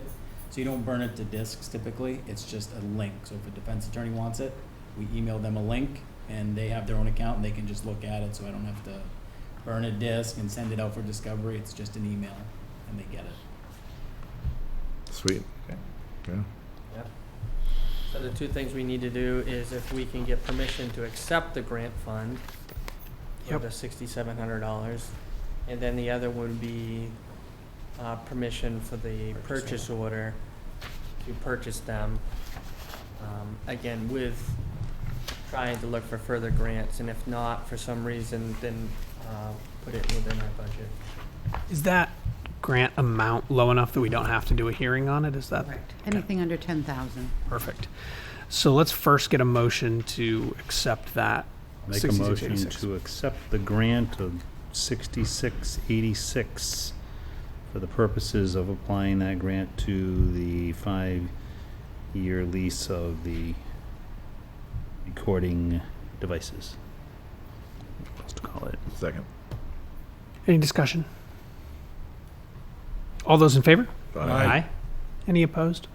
So you don't burn it to disks typically, it's just a link. So if a defense attorney wants it, we email them a link, and they have their own account, and they can just look at it, so I don't have to burn a disk and send it out for discovery. It's just an email, and they get it. Sweet. Yeah. Yep. So the two things we need to do is if we can get permission to accept the grant fund for Yep. the $6,700, and then the other would be permission for the purchase order to purchase them. Again, with trying to look for further grants, and if not, for some reason, then put it within our budget. Is that grant amount low enough that we don't have to do a hearing on it? Is that Correct. Anything under 10,000. perfect? So let's first get a motion to accept that. Make a motion 6686. to accept the grant of 6686 for the purposes of applying that grant to the 5-year lease of the recording devices. What's to call it? Second. Any discussion? All those in favor? Aye. Any opposed?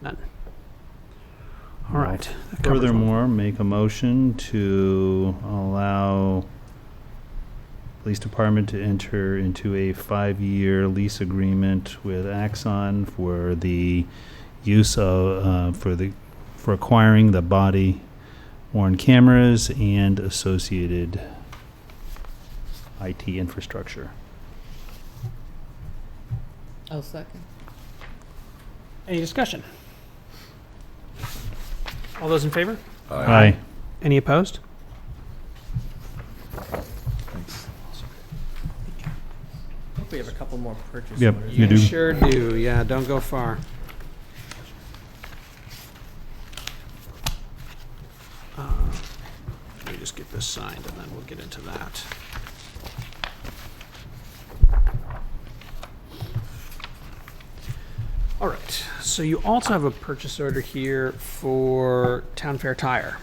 None. All right. that covers Furthermore, make a motion to allow police department to enter into a 5-year lease agreement with Axon for the use of, for acquiring the body worn cameras and associated IT infrastructure. I'll second. Any discussion? All those in favor? Aye. Any opposed? Thanks. I think we have a couple more purchase Yep, orders. you do. Sure do. Yeah, don't go far. Let me just get this signed, and then we'll get into that. All right, so you also have a purchase order here for Town Fair Tire.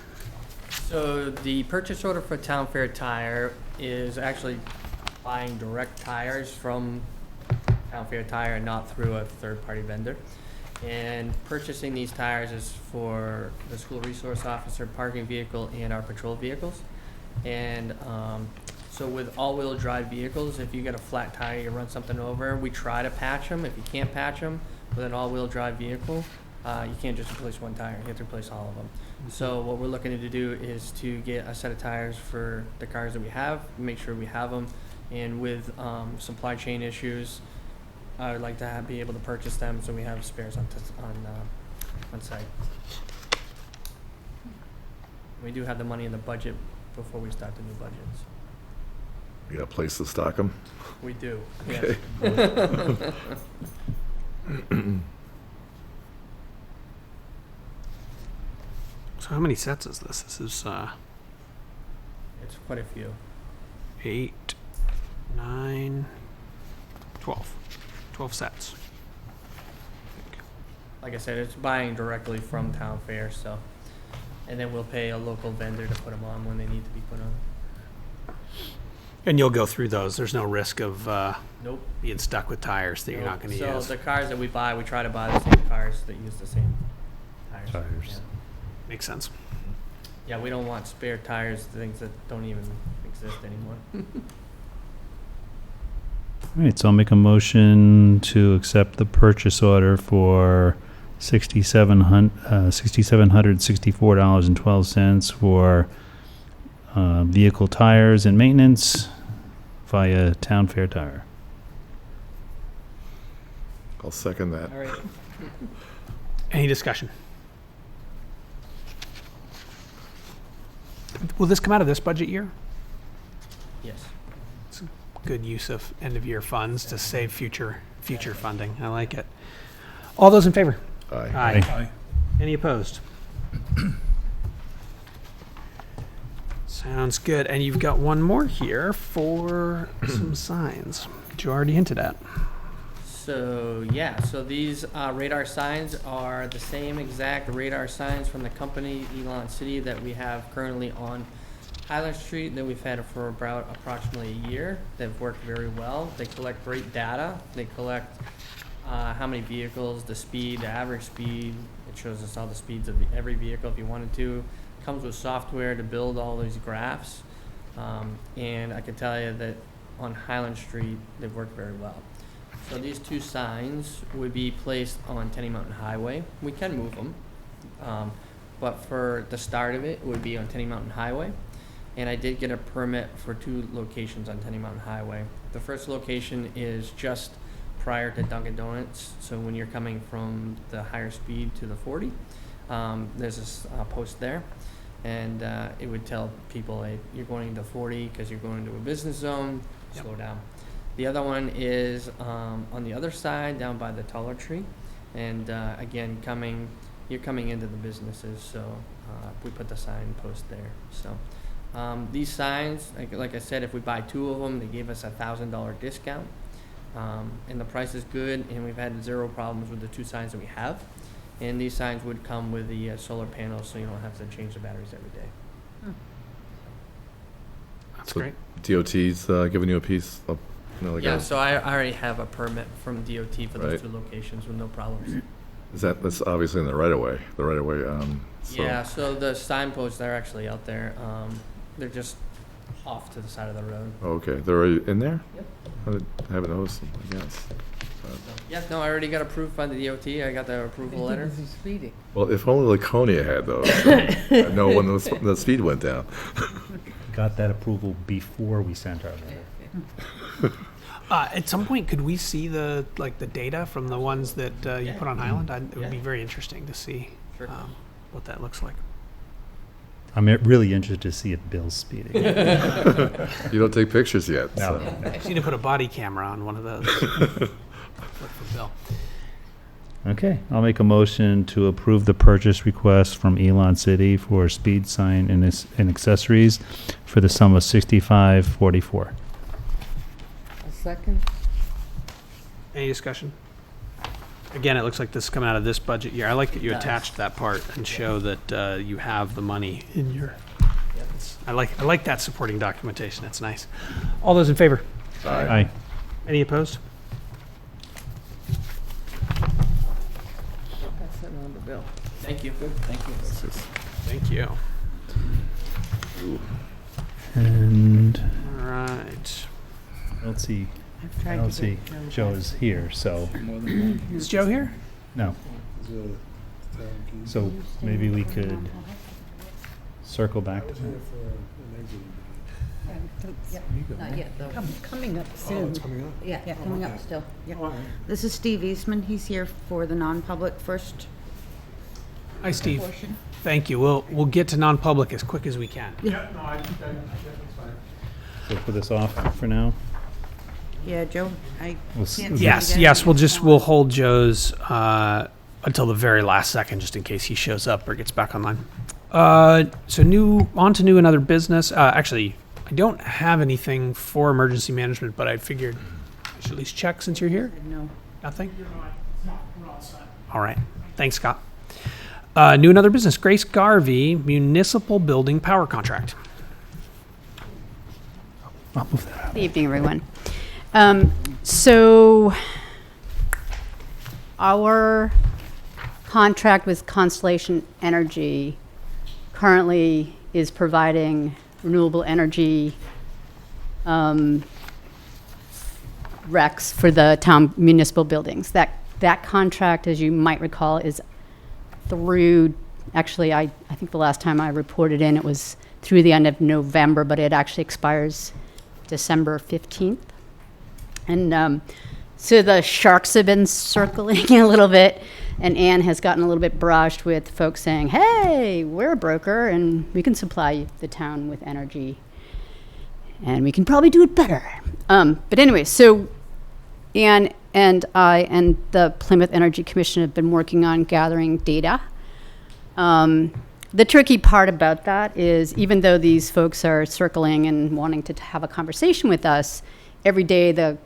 So the purchase order for Town Fair Tire is actually buying direct tires from Town Fair Tire, not through a third-party vendor. And purchasing these tires is for the school resource officer, parking vehicle, and our patrol vehicles. And so with all-wheel drive vehicles, if you get a flat tire, you run something over, we try to patch them. If you can't patch them with an all-wheel drive vehicle, you can't just replace one tire, you have to replace all of them. So what we're looking to do is to get a set of tires for the cars that we have, make sure we have them, and with supply chain issues, I would like to be able to purchase them so we have spares on site. We do have the money in the budget before we start the new budgets. You got a place to stock them? We do, yes. Okay. So how many sets is this? This is It's quite a few. 8, 9, 12. 12 sets. Like I said, it's buying directly from Town Fair, so, and then we'll pay a local vendor to put them on when they need to be put on. And you'll go through those. There's no risk of Nope. being stuck with tires that you're not going to So use. the cars that we buy, we try to buy the same cars that use the same tires. Tires. Makes sense. Yeah, we don't want spare tires, things that don't even exist anymore. All right, so I'll make a motion to accept the purchase order for $6,764.12 for vehicle tires and maintenance via Town Fair Tire. I'll second that. All right. Any discussion? Will this come out of this budget year? Yes. It's a good use of end-of-year funds to save future funding. I like it. All those in favor? Aye. Aye. Any opposed? Sounds good. And you've got one more here for some signs, which you already hinted at. So, yeah, so these radar signs are the same exact radar signs from the company, Elon City, that we have currently on Highland Street that we've had for about approximately a year. They've worked very well. They collect great data. They collect how many vehicles, the speed, the average speed. It shows us all the speeds of every vehicle if you wanted to. Comes with software to build all these graphs. And I can tell you that on Highland Street, they've worked very well. So these two signs would be placed on Tenny Mountain Highway. We can move them, but for the start of it, it would be on Tenny Mountain Highway. And I did get a permit for 2 locations on Tenny Mountain Highway. The first location is just prior to Dunkin' Donuts. So when you're coming from the higher speed to the 40, there's this post there. And it would tell people, hey, you're going to 40 because you're going to a business zone, slow down. The other one is on the other side, down by the taller tree. And again, you're coming into the businesses, so we put the sign post there. So these signs, like I said, if we buy 2 of them, they gave us a $1,000 discount. And the price is good, and we've had 0 problems with the 2 signs that we have. And these signs would come with the solar panels, so you don't have to change the batteries every day. That's So great. DOT's giving you a piece of, Yeah, so I already have a permit from DOT for those Right. 2 locations with no problems. that's obviously in the right of way, so. Yeah, so the signposts are actually out there. They're just off to the side of the road. Oh, okay, they're already in there? Yep. I haven't noticed them, I guess. Yeah, no, I already got approved by the DOT. I got the approval letter. Is he speeding? Well, if only Laconia had those. I know when the speed went down. Got that approval before we sent our letter. At some point, could we see the data from the ones that you put on Highland? It would be very interesting to see Sure. what that looks like. I'm really interested to see if Bill's speeding. You don't take pictures yet, No. so. I just need to put a body camera on one of those. Look for Bill. Okay, I'll make a motion to approve the purchase request from Elon City for speed sign and accessories for the sum of $65.44. A second? Any discussion? Again, it looks like this is coming out of this budget year. I like that you It does. attached that part and show that you have the money in your. I like that supporting documentation. That's nice. All those in favor? Aye. Any opposed? Pass that on to Bill. Thank you. Thank you. Thank you. And All right. I don't see, I've I tried don't to see get those Joe guys. is here, so, Is Joe here? no. So maybe we could circle back to that. Not yet, though. Coming up soon. Yeah, coming up still. Yep. This is Steve Eastman. He's here for the non-public first Hi, Steve. portion. Thank you. We'll get to non-public as quick as we can. Yeah. we'll put this off for now. Yeah, Joe, I We'll can't s- see Yes, that. yes, we'll hold Joe's until the very last second, just in case he shows up or gets back online. So on to new and other business. Actually, I don't have anything for emergency management, but I figured I should at least check since you're here. No. Nothing? All right. Thanks, Scott. New and other business. Grace Garvey, municipal building power contract. I'll move that out. Good evening, everyone. So our contract with Constellation Energy currently is providing renewable energy recs for the town municipal buildings. That contract, as you might recall, is through, actually, I think the last time I reported in, it was through the end of November, but it actually expires December 15th. And so the sharks have been circling a little bit, and Anne has gotten a little bit brushed with folks saying, hey, we're a broker, and we can supply the town with energy, and we can probably do it better. But anyway, so Anne and I and the Plymouth Energy Commission have been working on gathering data. The tricky part about that is, even though these folks are circling and wanting to have a conversation with us, every day the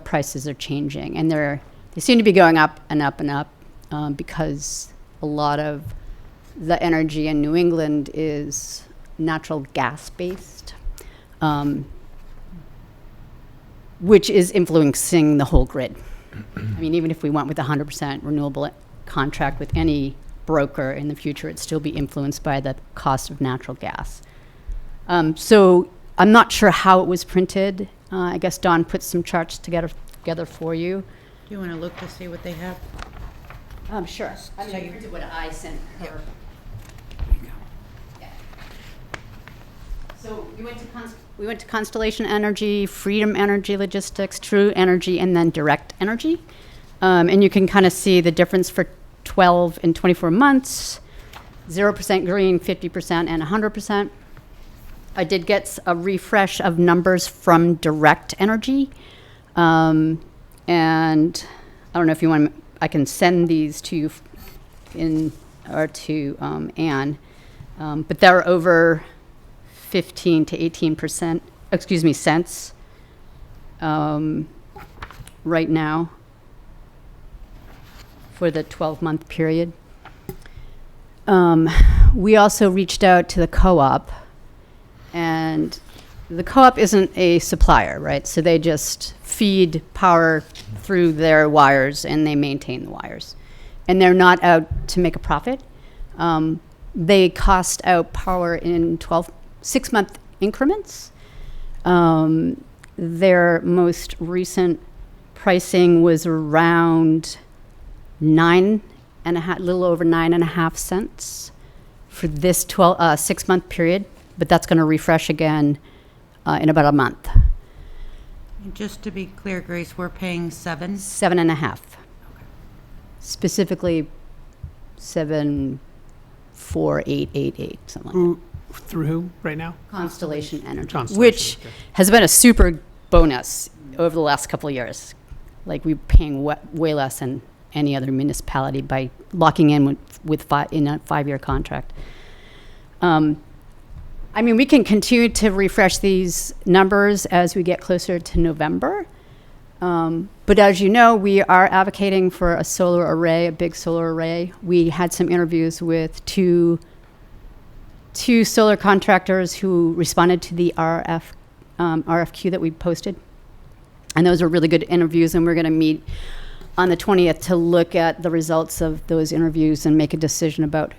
prices are changing, and they seem to be going up and up and up because a lot of the energy in New England is natural gas based, which is influencing the whole grid. I mean, even if we went with a 100% renewable contract with any broker in the future, it'd still be influenced by the cost of natural gas. So I'm not sure how it was printed. I guess Dawn put some charts together for you. Do you want to look to see what they have? Sure. I mean, I printed what I sent her. Yeah. So we went to Constellation Energy, Freedom Energy Logistics, True Energy, and then Direct Energy. And you can kind of see the difference for 12 and 24 months, 0% green, 50%, and 100%. I did get a refresh of numbers from Direct Energy. And I don't know if you want, I can send these to you or to Anne. But they're over 15 to 18%, cents right now for the 12-month period. We also reached out to the co-op, and the co-op isn't a supplier, right? So they just feed power through their wires and they maintain the wires. And they're not out to make a profit. They cost out power in 6-month increments. Their most recent pricing was around little over 9.5 cents for this 6-month period, but that's going to refresh again in about a month. Just to be clear, Grace, we're paying 7? 7.5. Specifically 74888, something like that. Through who right now? Constellation Energy, Constellation, which okay. has been a super bonus over the last couple of years. Like, we're paying way less than any other municipality by locking in in a 5-year contract. I mean, we can continue to refresh these numbers as we get closer to November. But as you know, we are advocating for a solar array, a big solar array. We had some interviews with two solar contractors who responded to the RFQ that we posted. And those were really good interviews, and we're going to meet on the 20th to look at the results of those interviews and make a decision about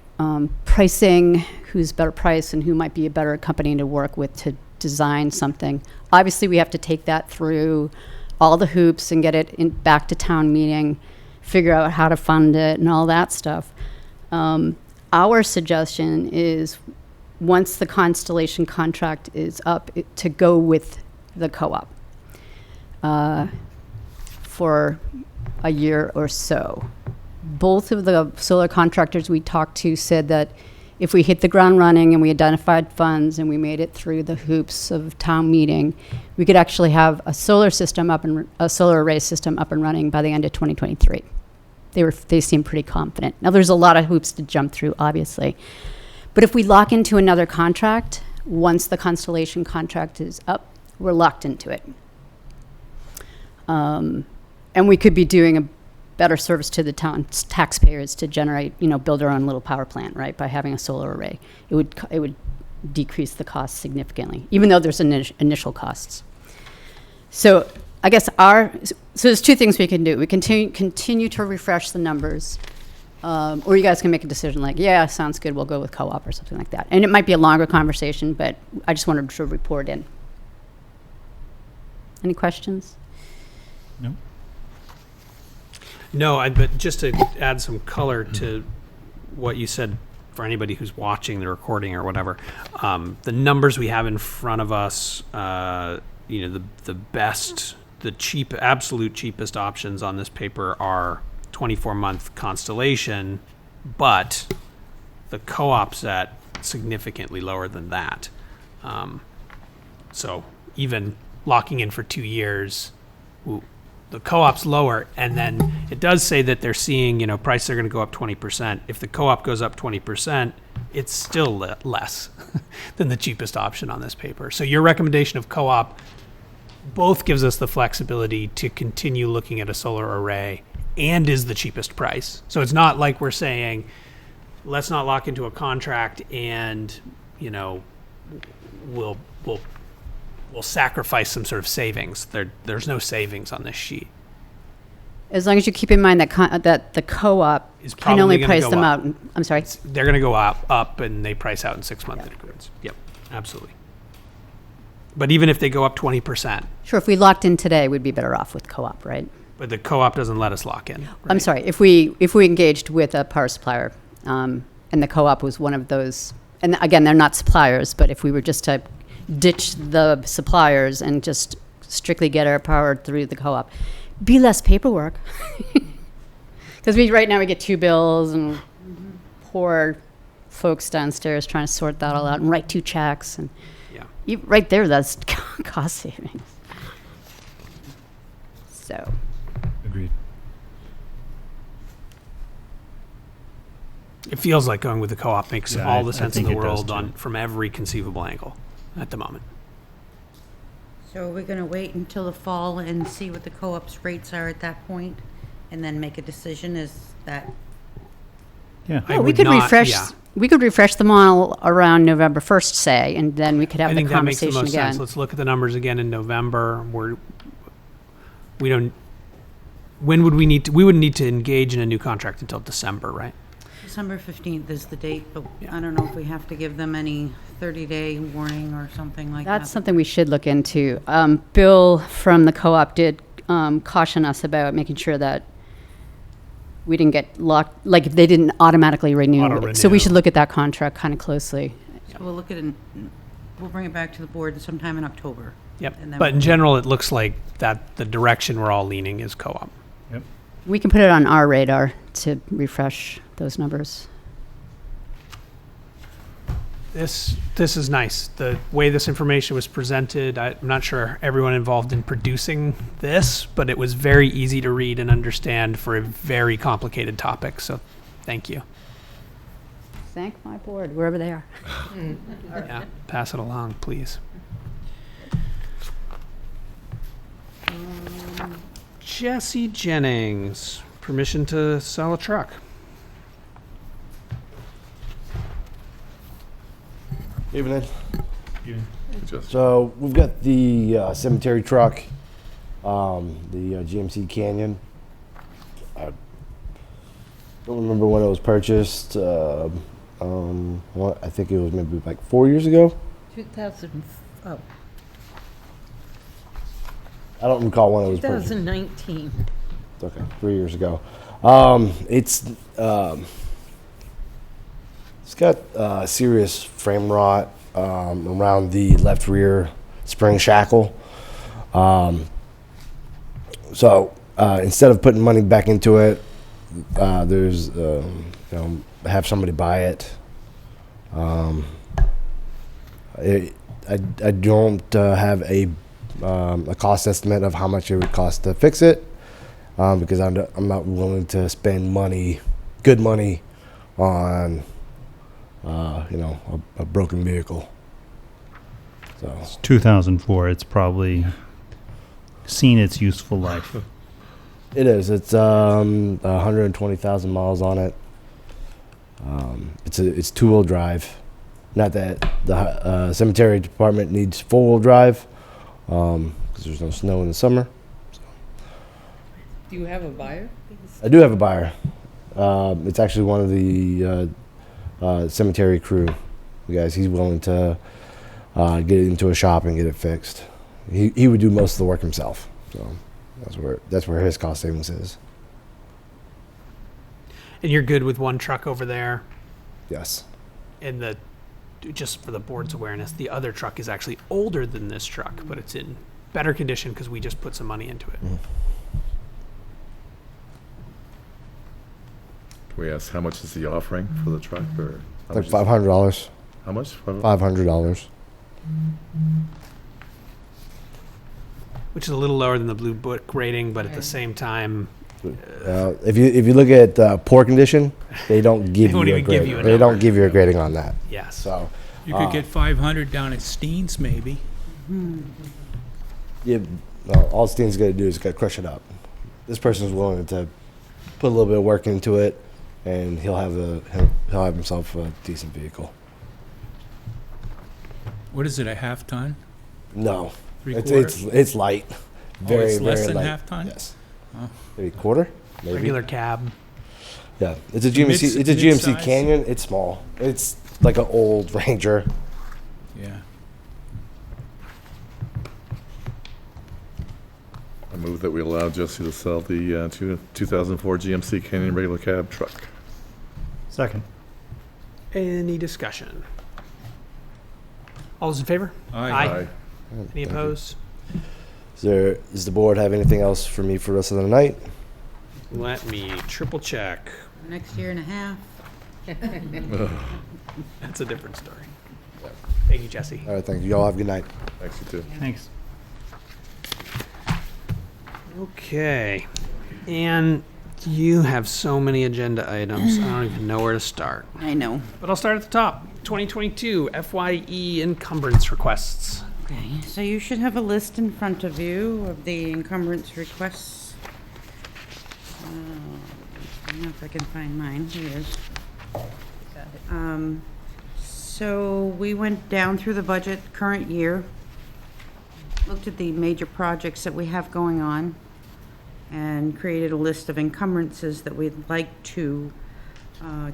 pricing, who's better price, and who might be a better company to work with to design something. Obviously, we have to take that through all the hoops and get it back to town meeting, figure out how to fund it and all that stuff. Our suggestion is, once the Constellation contract is up, to go with the co-op for a year or so. Both of the solar contractors we talked to said that if we hit the ground running and we identified funds and we made it through the hoops of town meeting, we could actually have a solar array system up and running by the end of 2023. They seem pretty confident. Now, there's a lot of hoops to jump through, obviously. But if we lock into another contract, once the Constellation contract is up, we're locked into it. And we could be doing a better service to the town's taxpayers to generate, build our own little power plant, right, by having a solar array. It would decrease the cost significantly, even though there's initial costs. So I guess so there's two things we can do. We continue to refresh the numbers, or you guys can make a decision like, yeah, sounds good, we'll go with co-op or something like that. And it might be a longer conversation, but I just wanted to report in. Any questions? No. No, but just to add some color to what you said for anybody who's watching the recording or whatever, the numbers we have in front of us, the best, absolute cheapest options on this paper are 24-month Constellation, but the co-op's at significantly lower than that. So even locking in for 2 years, the co-op's lower, and then it does say that they're seeing, prices are going to go up 20%. If the co-op goes up 20%, it's still less than the cheapest option on this paper. So your recommendation of co-op both gives us the flexibility to continue looking at a solar array and is the cheapest price. So it's not like we're saying, let's not lock into a contract and, we'll sacrifice some sort of savings. There's no savings on this sheet. As long as you keep in mind that the co-op Is can only probably gonna price go them up. out. I'm sorry. They're going to go up, and they price out in 6-month increments. Yep, absolutely. But even if they go up 20%, Sure, if we locked in today, we'd be better off with co-op, right? but the co-op doesn't let us lock in. I'm right? sorry, if we engaged with a power supplier, and the co-op was one of those, and again, they're not suppliers, but if we were just to ditch the suppliers and just strictly get our power through the co-op, be less paperwork. Because right now we get 2 bills and poor folks downstairs trying to sort that all out and write 2 checks, and Yeah. right there, that's cost savings. So. Agreed. It feels like going with the co-op makes Yeah, all I the sense in think the it does world too. from every conceivable angle at the moment. So are we gonna wait until the fall and see what the co-op's rates are at that point, and then make a decision? Is that, Yeah. I Yeah, we would could not- refresh. yeah. We could refresh them all around November 1st, say, and then we could have I the think that makes the conversation most again. sense. Let's look at the numbers again in November. We wouldn't need to engage in a new contract until December, right? December 15th is the date, but Yeah. I don't know if we have to give them any 30-day warning or something like that. That's something we should look into. Bill from the co-op did caution us about making sure that we didn't get locked, like they didn't automatically renew. Auto-renew. So we should look at that contract kind of closely. So we'll look at it, we'll bring it back to the board sometime in October. Yep. And then But in we'll- general, it looks like that the direction we're all leaning is co-op. We can put it on our radar to refresh those numbers. This is nice. The way this information was presented, I'm not sure everyone involved in producing this, but it was very easy to read and understand for a very complicated topic. So thank you. Thank my board, wherever they are. Yeah, pass it along, please. Jesse Jennings, permission to sell a truck. Evening. Just- So we've got the cemetery truck, the GMC Canyon. I don't remember when it was purchased. I think it was maybe like 4 years ago. 2000, oh, I don't recall when it was purchased. 2019. Okay, 3 years ago. It's got serious frame rot around the left rear spring shackle. So instead of putting money back into it, have somebody buy it I don't have a cost estimate of how much it would cost to fix it, because I'm not willing to spend money, good money, on a broken vehicle. So It's 2004. It's probably seen its useful life. it is. It's 120,000 miles on it. It's 2-wheel drive. Not that the cemetery department needs 4-wheel drive, because there's no snow in the summer. Do you have a buyer? I do have a buyer. It's actually one of the cemetery crew guys. He's willing to get it into a shop and get it fixed. He would do most of the work himself. So that's where his cost savings is. And you're good with one truck over there? Yes. And just for the board's awareness, the other truck is actually older than this truck, but it's in better condition because we just put some money into it. Can we ask how much is he offering for the truck, or how Like much is- $500. How much? $500. Which is a little lower than the blue book rating, but at the same time, If you look at poor condition, they don't give They won't you a even give grade. you a They number. don't give you a grading on that. yes. So You could get 500 down at Steen's, maybe. yeah, all Steen's got to do is got to crush it up. This person's willing to put a little bit of work into it, and he'll have himself a decent vehicle. What is it, a half ton? No, Three-quarter? it's light, very it's less very than light. half ton? Yes, Oh. maybe quarter, maybe. Regular cab. Yeah, it's a GMC. It's a GMC mid-size? Canyon. It's small. It's like an old Ranger. Yeah. I move that we allow Jesse to sell the 2004 GMC Canyon regular cab truck. Second. Any discussion? All those in favor? Aye. Any opposed? Does the board have anything else for me for the rest of the night? Let me triple check. Next year and a half. That's a different story. Thank you, Jesse. All right, thank you. Y'all have a good night. Thanks, you too. Thanks. Okay. And you have so many agenda items, I don't even know where to start. I know. But I'll start at the top. 2022 FYE encumbrance requests. Okay, so you should have a list in front of you of the encumbrance requests. I don't know if I can find mine. Here it is. So we went down through the budget current year, looked at the major projects that we have going on, and created a list of encumbrances that we'd like to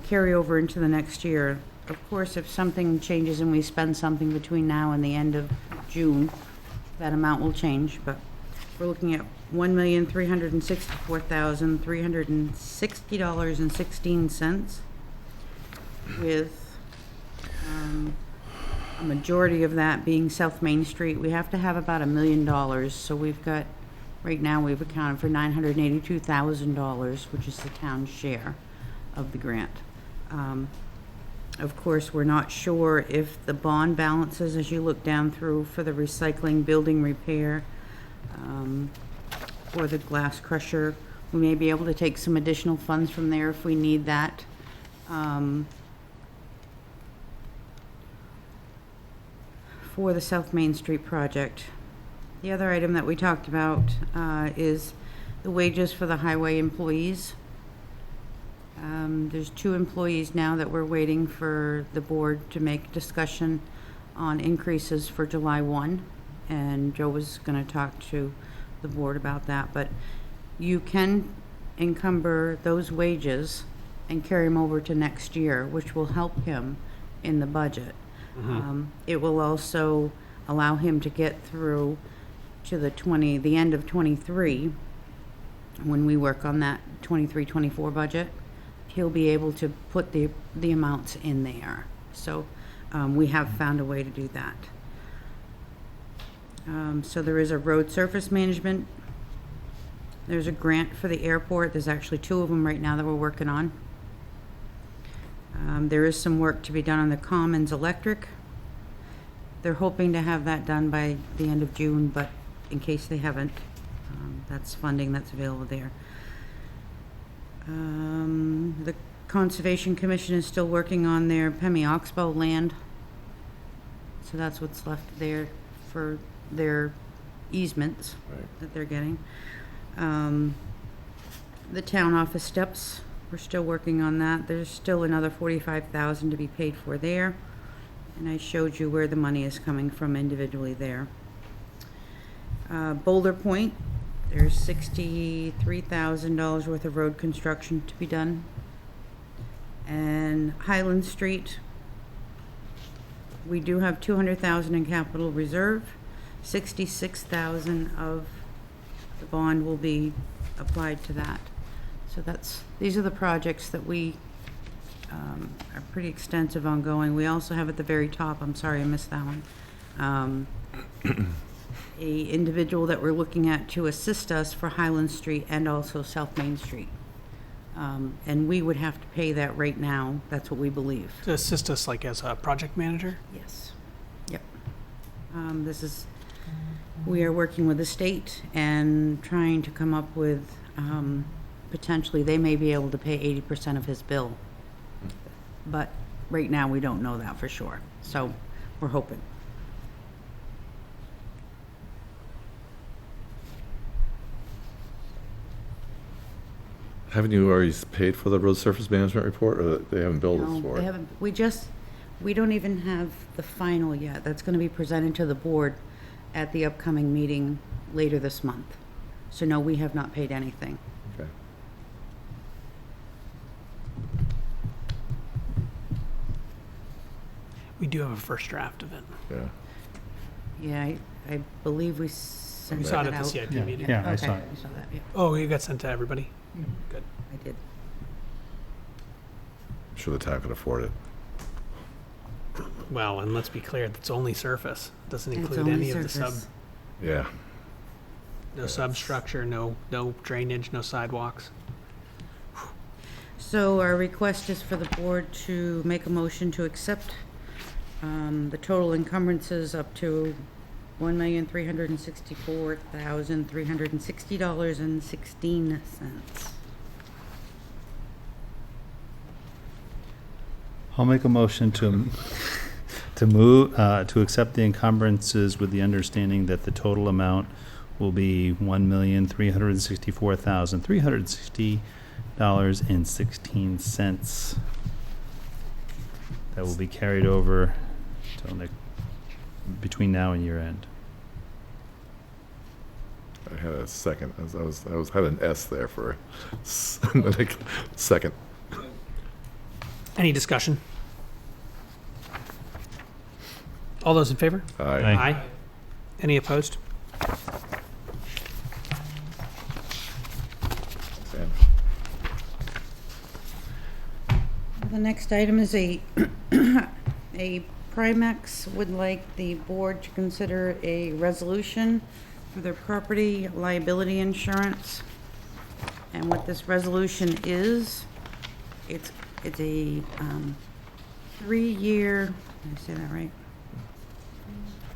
carry over into the next year. Of course, if something changes and we spend something between now and the end of June, that amount will change, but we're looking at $1,364,360.16, with a majority of that being South Main Street. We have to have about $1 million, so we've got, right now, we've accounted for $982,000, which is the town's share of the grant. Of course, we're not sure if the bond balances, as you look down through, for the recycling, building repair, or the glass crusher, we may be able to take some additional funds from there if we need that. For the South Main Street project. The other item that we talked about is the wages for the highway employees. There's 2 employees now that we're waiting for the board to make discussion on increases for July 1, and Joe was going to talk to the board about that, but you can encumber those wages and carry them over to next year, which will help him in the budget. It will also allow him to get through to the end of 23, when we work on that 23-24 budget. He'll be able to put the amounts in there. So we have found a way to do that. So there is a road surface management. There's a grant for the airport. There's actually 2 of them right now that we're working on. There is some work to be done on the Commons Electric. They're hoping to have that done by the end of June, but in case they haven't, that's funding that's available there. The Conservation Commission is still working on their Pemmy Oxbow land. So that's what's left there for their easements that they're getting. The town office steps, we're still working on that. There's still another $45,000 to be paid for there. And I showed you where the money is coming from individually there. Boulder Point, there's $63,000 worth of road construction to be done. And Highland Street, we do have $200,000 in capital reserve. $66,000 of the bond will be applied to that. So these are the projects that we are pretty extensive ongoing. We also have at the very top, I'm sorry I missed that one, a individual that we're looking at to assist us for Highland Street and also South Main Street. And we would have to pay that right now. That's what we believe. To assist us, like as a project manager? Yes. Yep. We are working with the state and trying to come up with, potentially they may be able to pay 80% of his bill. But right now we don't know that for sure. So we're hoping. Haven't you already paid for the road surface management report, or they haven't billed us No, for they it? haven't, we don't even have the final yet. That's gonna be presented to the board at the upcoming meeting later this month. So no, we have not paid anything. Okay. We do have a first draft of it. Yeah. Yeah, I believe we sent We that saw out. it at the CIP meeting. Yeah, I Okay, saw it. you saw that, yeah, Oh, you got sent to everybody? Good. I did. I'm sure the town could afford it. Well, and let's be clear, that's only surface. Doesn't It's include only any of the surface. Yeah. no substructure, no drainage, no sidewalks. So our request is for the board to make a motion to accept the total encumbrances up to $1,364,360.16. I'll make a motion to accept the encumbrances with the understanding that the total amount will be $1,364,360.16. That will be carried over till between now and year end. I had a second. I had an S there for a second. Any discussion? All those in favor? Aye. Aye. Any opposed? Sam. The next item is a Primex would like the board to consider a resolution for their property liability insurance. And what this resolution is, it's a 3-year, did I say that right?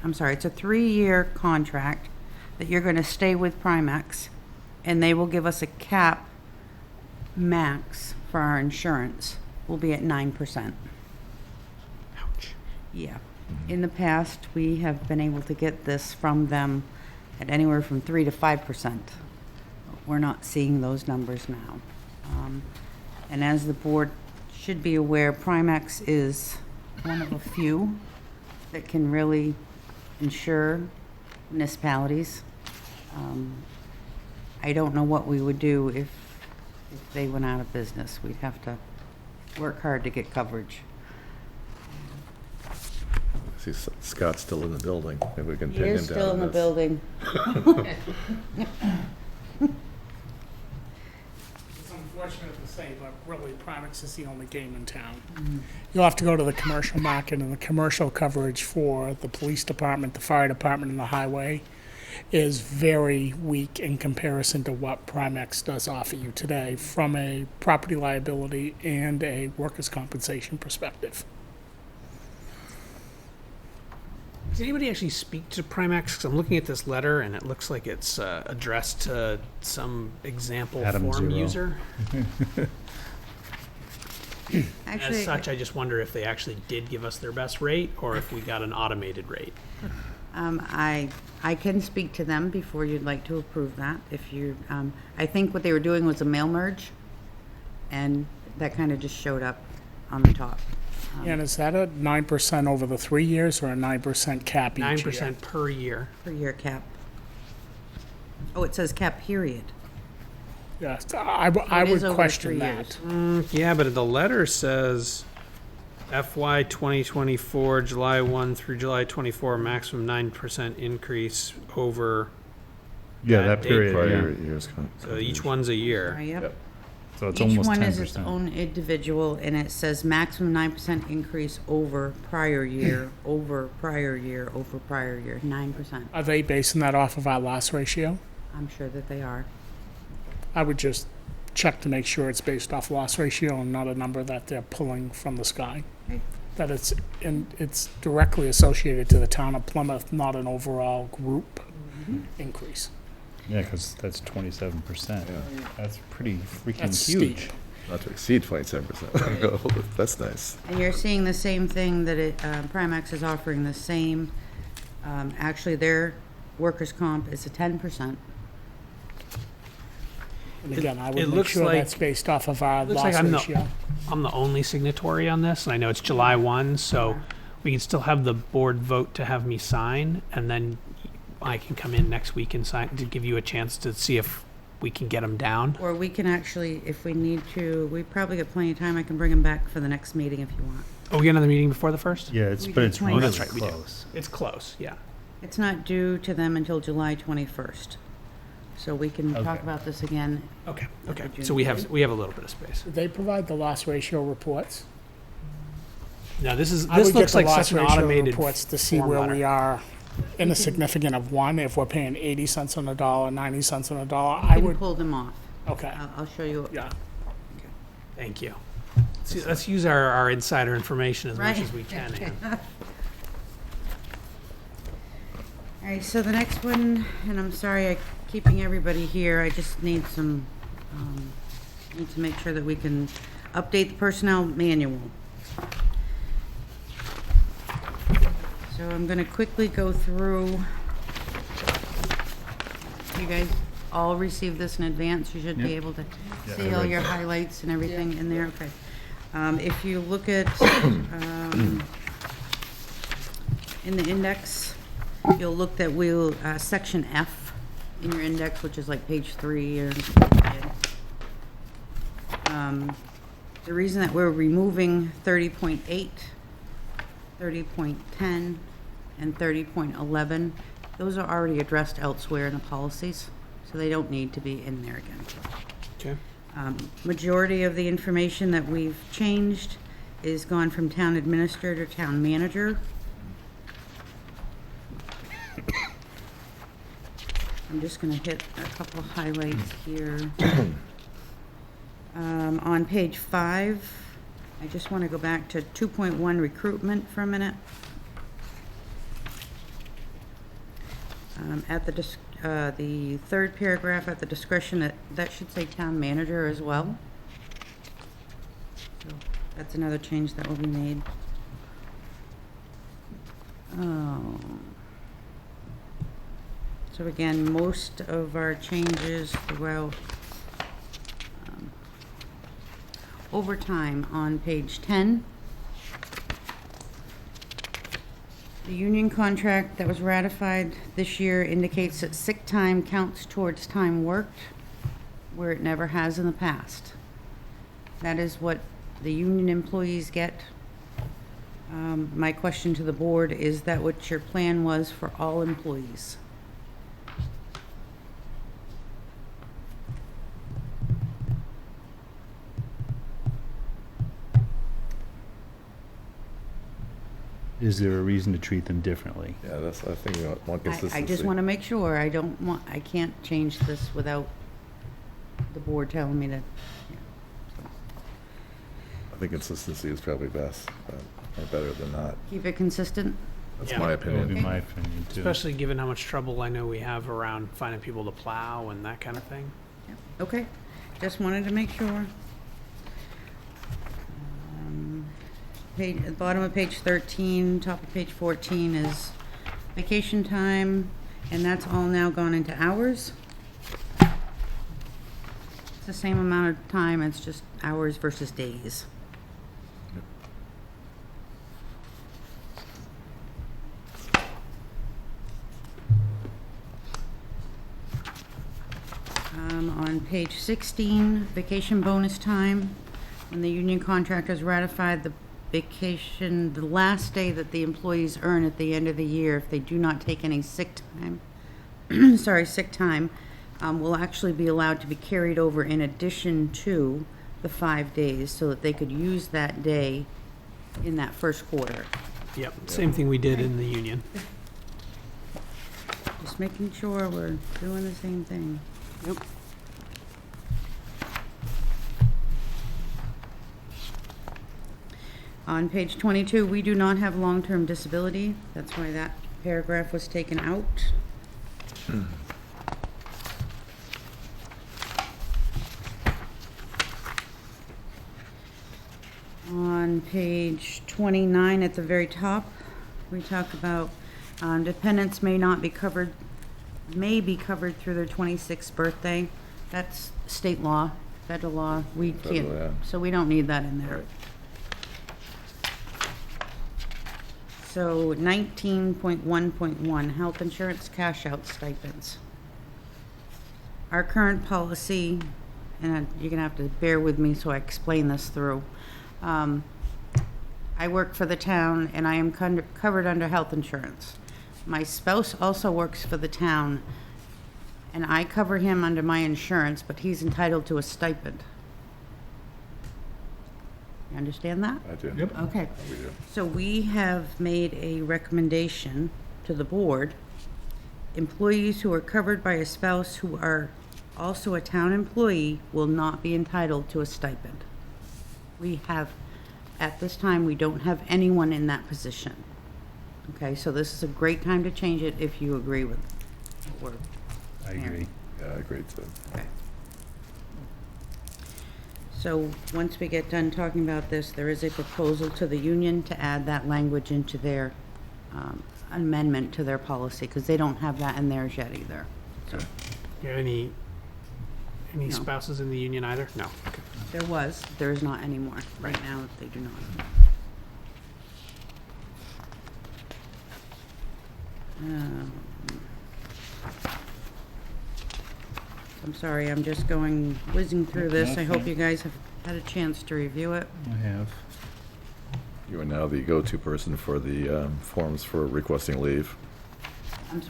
I'm sorry, it's a 3-year contract that you're going to stay with Primex, and they will give us a cap max for our insurance. Will be at 9%. Ouch. Yeah. In the past, we have been able to get this from them at anywhere from 3 to 5%. We're not seeing those numbers now. And as the board should be aware, Primex is one of a few that can really insure municipalities. I don't know what we would do if they went out of business. We'd have to work hard to get coverage. I see Scott's still in the building. Maybe we can He pin him down. is still in the this. building. It's unfortunate to say, but really Primex is the only game in town. You'll have to go to the commercial market, and the commercial coverage for the police department, the fire department, and the highway is very weak in comparison to what Primex does offer you today from a property liability and a workers' compensation perspective. Does anybody actually speak to Primex? 'Cause I'm looking at this letter, and it looks like it's addressed to some example Adam form Zero. user. As Actually, such, I just wonder if they actually did give us their best rate, or if we got an automated rate. I can speak to them before you'd like to approve that. If you, I think what they were doing was a mail merge, and that kind of just showed up on the top. And is that a 9% over the 3 years or a 9% cap each year? 9% per year. Per year cap. Oh, it says cap period. Yes, I it is would over question 3 that. years. Yeah, but the letter says FY 2024, July 1 through July 24, maximum 9% increase over, Yeah, That that date period, Prior yeah. years. so each one's a year. Yep. So it's Each almost one 10%. is its own individual, and it says maximum 9% increase over prior year, over prior year, over prior year, 9%. Are they basing that off of our loss ratio? I'm sure that they are. I would just check to make sure it's based off loss ratio and not a number that they're pulling from the sky. Okay. That it's directly associated to the town of Plymouth, not an overall group increase. Yeah, because that's 27%. Yeah. That's pretty freaking That's huge. steep. Not to exceed 27%. That's nice. And you're seeing the same thing that Primex is offering the same. Actually, their workers' comp is a 10%. And again, I It would make looks sure like- that's based off of our Looks loss like ratio. I'm the only signatory on this, and I know it's July 1, so we can still have the board vote to have me sign, and then I can come in next week and sign, to give you a chance to see if we can get them down. Or we can actually, if we need to, we probably got plenty of time. I can bring them back for the next meeting if you want. Oh, we get another meeting before the 1st? Yeah, it's, We but do it's 20. really That's right, we do. close. It's close, yeah. It's not due to them until July 21st. So we can talk Okay. about this again. Okay, okay. June So we have a little bit of space. Do they provide the loss ratio reports? Now, this I would get looks the like loss such an ratio automated reports to see form where letter. we are in a significant of one. If we're paying 80 cents on the dollar, 90 cents on the dollar, I I can would. pull them off. Okay. I'll show you. Yeah. Thank you. Let's use our insider information as much Right. as we can, Ann. All right, so the next one, and I'm sorry I'm keeping everybody here, I just need some, need to make sure that we can update the personnel manual. So I'm gonna quickly go through. You guys all received this in advance, you should be Yep. able to Yeah, see I all read your that. highlights and everything in there, okay. If you look at, in the index, you'll look that we'll, section F in your index, which is like page 3 or. The reason that we're removing 30.8, 30.10, and 30.11, those are already addressed elsewhere in the policies, so they don't need to be in there again. Okay. Majority of the information that we've changed is gone from town administrator, town manager. I'm just gonna hit a couple of highlights here. On page 5, I just wanna go back to 2.1 recruitment for a minute. At the third paragraph, at the discretion, that should say town manager as well. So that's another change that will be made. Oh. So again, most of our changes throughout, overtime on page 10. The union contract that was ratified this year indicates that sick time counts towards time worked, where it never has in the past. That is what the union employees get. My question to the board, is that what your plan was for all employees? is there a reason to treat them differently? Yeah, that's, I think, one consistency. I just want to make sure, I can't change this without the board telling me to. I think consistency is probably best, or better than not. Keep it consistent? That's Yeah. my That would be opinion. my opinion, too. Especially given how much trouble I know we have around finding people to plow and that kind of thing. Okay, just wanted to make sure. At the bottom of page 13, top of page 14 is vacation time, and that's all now gone into hours. It's the same amount of time, it's just hours versus days. On page 16, vacation bonus time, when the union contractors ratified the vacation, the last day that the employees earn at the end of the year, if they do not take any sick time, sick time, will actually be allowed to be carried over in addition to the 5 days, so that they could use that day in that first quarter. Yep, same thing we did in the union. Just making sure we're doing the same thing. Yep. On page 22, we do not have long-term disability. That's why that paragraph was taken out. On page 29 at the very top, we talk about dependents may be covered through their 26th birthday. That's state law, federal law. We can't, Federal, yeah. so we don't need that in there. Right. So 19.1.1, health insurance cash out stipends. Our current policy, and you're gonna have to bear with me so I explain this through. I work for the town and I am covered under health insurance. My spouse also works for the town and I cover him under my insurance, but he's entitled to a stipend. You understand that? I do. Yep. Okay. We do. So we have made a recommendation to the board. Employees who are covered by a spouse who are also a town employee will not be entitled to a stipend. We have, at this time, we don't have anyone in that position. Okay, so this is a great time to change it if you agree with what we're. I agree. Yeah, I agree too. Okay. So, once we get done talking about this, there is a proposal to the union to add that language into their amendment to their policy, because they don't have that in theirs yet either. So, Do you have any No. spouses in the union either? No. Okay. there was, there is not anymore. Right now, they do not. I'm sorry, I'm just whizzing through this. I hope you guys have had a chance to review it. I have. You are now the go-to person for the forms for requesting leave.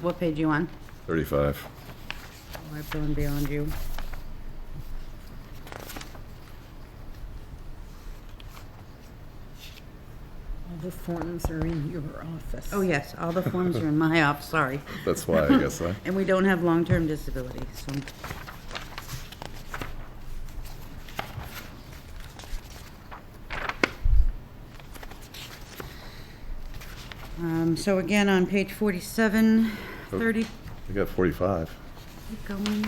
What page you on? 35. Oh, I've gone beyond you. All the forms are in your office. Oh, yes, all the forms are in my office, sorry. That's why, I guess, huh? And we don't have long-term disability, so. So again, on page 47, 30, We got 45. keep going,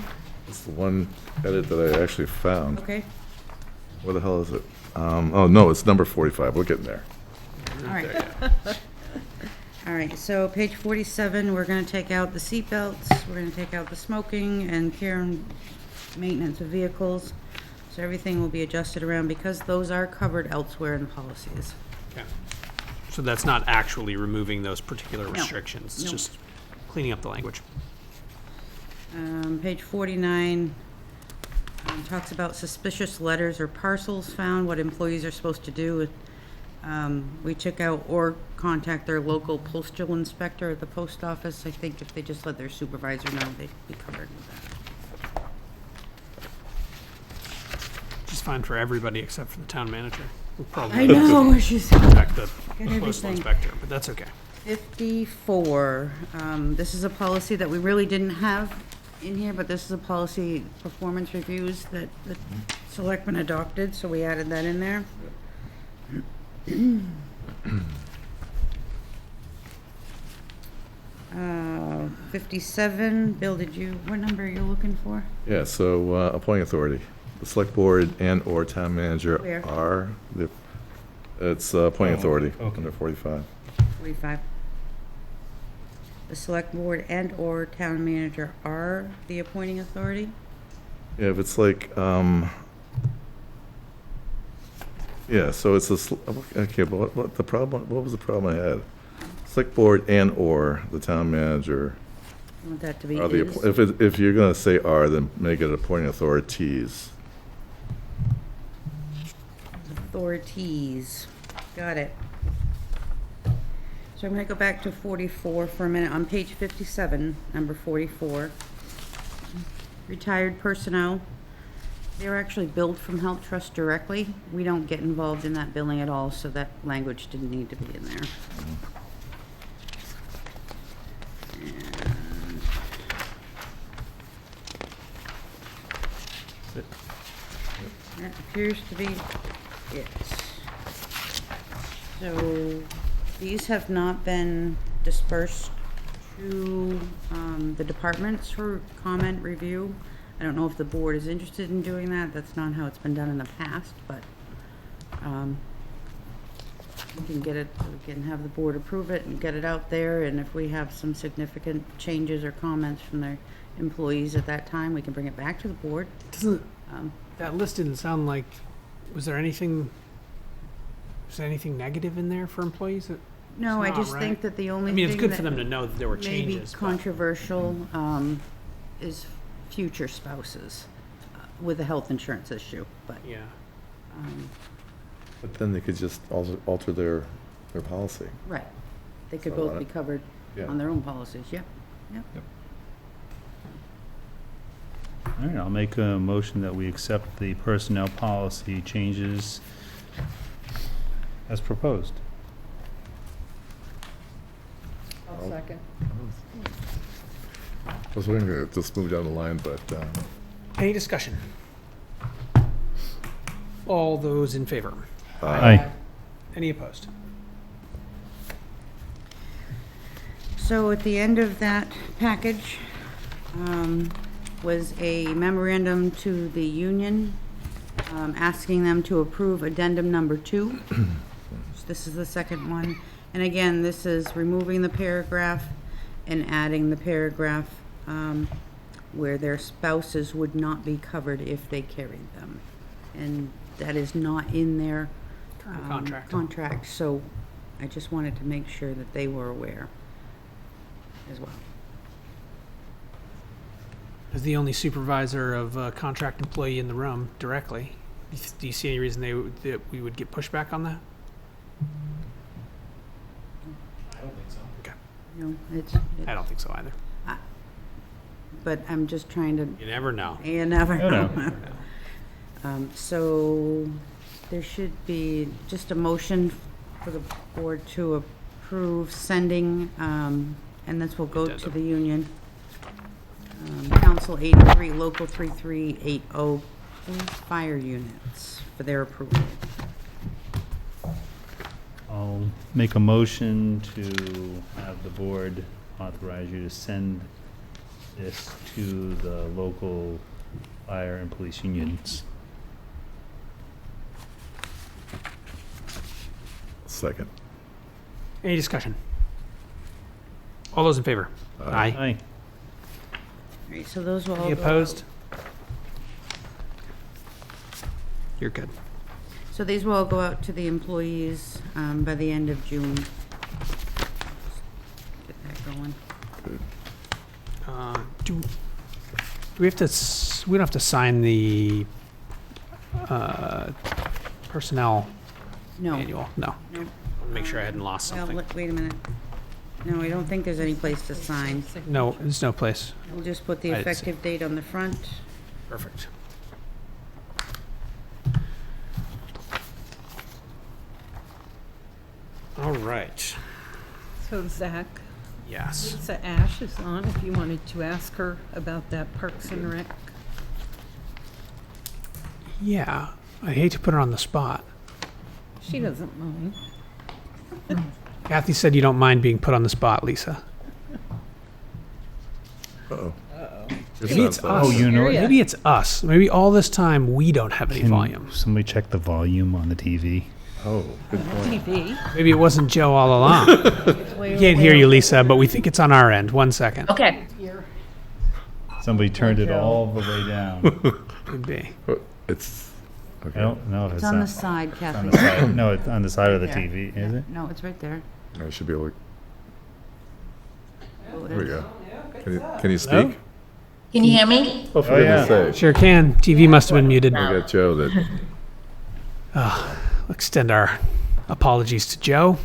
It's the one edit that I actually found. okay, Where the hell is it? Oh, no, it's number 45. We're getting there. all right. All right, so page 47, we're gonna take out the seat belts, we're gonna take out the smoking and care and maintenance of vehicles. So everything will be adjusted around because those are covered elsewhere in policies. Okay. So that's not actually removing those particular restrictions. It's No. just cleaning up the language. Page 49 talks about suspicious letters or parcels found, what employees are supposed to do. We took out or contact their local postal inspector at the post office. I think if they just let their supervisor know, they'd be covered with that. Which is fine for everybody except for the town manager. We'll probably I know, she's back the got postal everything. inspector, but that's okay. 54, this is a policy that we really didn't have in here, but this is a policy, performance reviews that the selectmen adopted, so we added that in there. 57, Bill, what number are you looking for? Yeah, so appointing authority. The select board and/or town manager Where? are, it's appointing authority okay. under 45. 45. The select board and/or town manager are the appointing authority? Yeah, if it's like, yeah, so it's a, okay, but what the problem, what was the problem I had? Select board and/or the town manager You want that to be are the, is? if you're gonna say are, then make it appointing authorities. Authorities. Got it. So I'm going to go back to 44 for a minute. On page 57, number 44, retired personnel. They're actually billed from Health Trust directly. We don't get involved in that billing at all, so that language didn't need to be in there. And that appears to be it. So these have not been dispersed to the departments for comment review. I don't know if the board is interested in doing that. That's not how it's been done in the past, but we can get it, we can have the board approve it and get it out there, and if we have some significant changes or comments from their employees at that time, we can bring it back to the board. Doesn't, that list didn't sound like, was there anything negative in there for employees? No, I not just right. think that the only I thing mean, it's good for that them to know that there were may be changes. but- controversial is future spouses with a health insurance issue, but Yeah. But then they could just alter their policy. right. They could So, both be covered Yeah. on their own policies, yep. All right, I'll make a motion that we accept the personnel policy changes as proposed. I'll second. I was wondering if just move down the line, but Any discussion? All those in favor? Aye. Any opposed? So at the end of that package was a memorandum to the union asking them to approve addendum number 2. This is the second one. And again, this is removing the paragraph and adding the paragraph where their spouses would not be covered if they carried them. And that is not in their Current contract. so I just wanted to make sure that they were aware as well. As the only supervisor of a contract employee in the room directly, do you see any reason that we would get pushback on that? I don't think so. Okay. No, I don't think so either. but I'm just trying to, You never know. you never Oh, no. know. So there should be just a motion for the board to approve sending, and this will go to Addendum. the union. Council 83, Local 3380, police fire units for their approval. I'll make a motion to have the board authorize you to send this to the local fire and police unions. second. Any discussion? All those in favor? Aye. Aye. All right, so those will all Any go opposed? out. You're good. So these will all go out to the employees by the end of June. Get that going. Do we have to, we don't have to sign the personnel No. manual? No. No. Wanna make sure I hadn't lost Well, something. wait a minute. No, I don't think there's any place to sign. No, there's no place. We'll just put the I didn't see. effective date on the front. Perfect. All right. So Zach, Yes. Lisa Ash is on if you wanted to ask her about that Parks and Rec. Yeah. I hate to put her on the spot. She doesn't mind. Kathy said you don't mind being put on the spot, Lisa. Uh-oh. Maybe it's us. Oh, you know, Maybe it's us. Maybe all this time we don't have any can volume. somebody check the volume on the TV? Oh, good point. TV. Maybe it wasn't Joe all along. We can't hear you, Lisa, but we think it's on our end. 1 second. Okay. Somebody turned it all the way down. Could be. It's, I okay. don't know if It's it's on not- the side, it's on Kathy. the side. No, it's on the side of the There. TV, is it? No, it's right there. I should be able to, Oh, it there we is. go. Can you speak? Can you hear me? Oh, for Oh, goodness yeah. sake. Sure can. TV must have been muted. We got Joe that, Extend our apologies to Joe.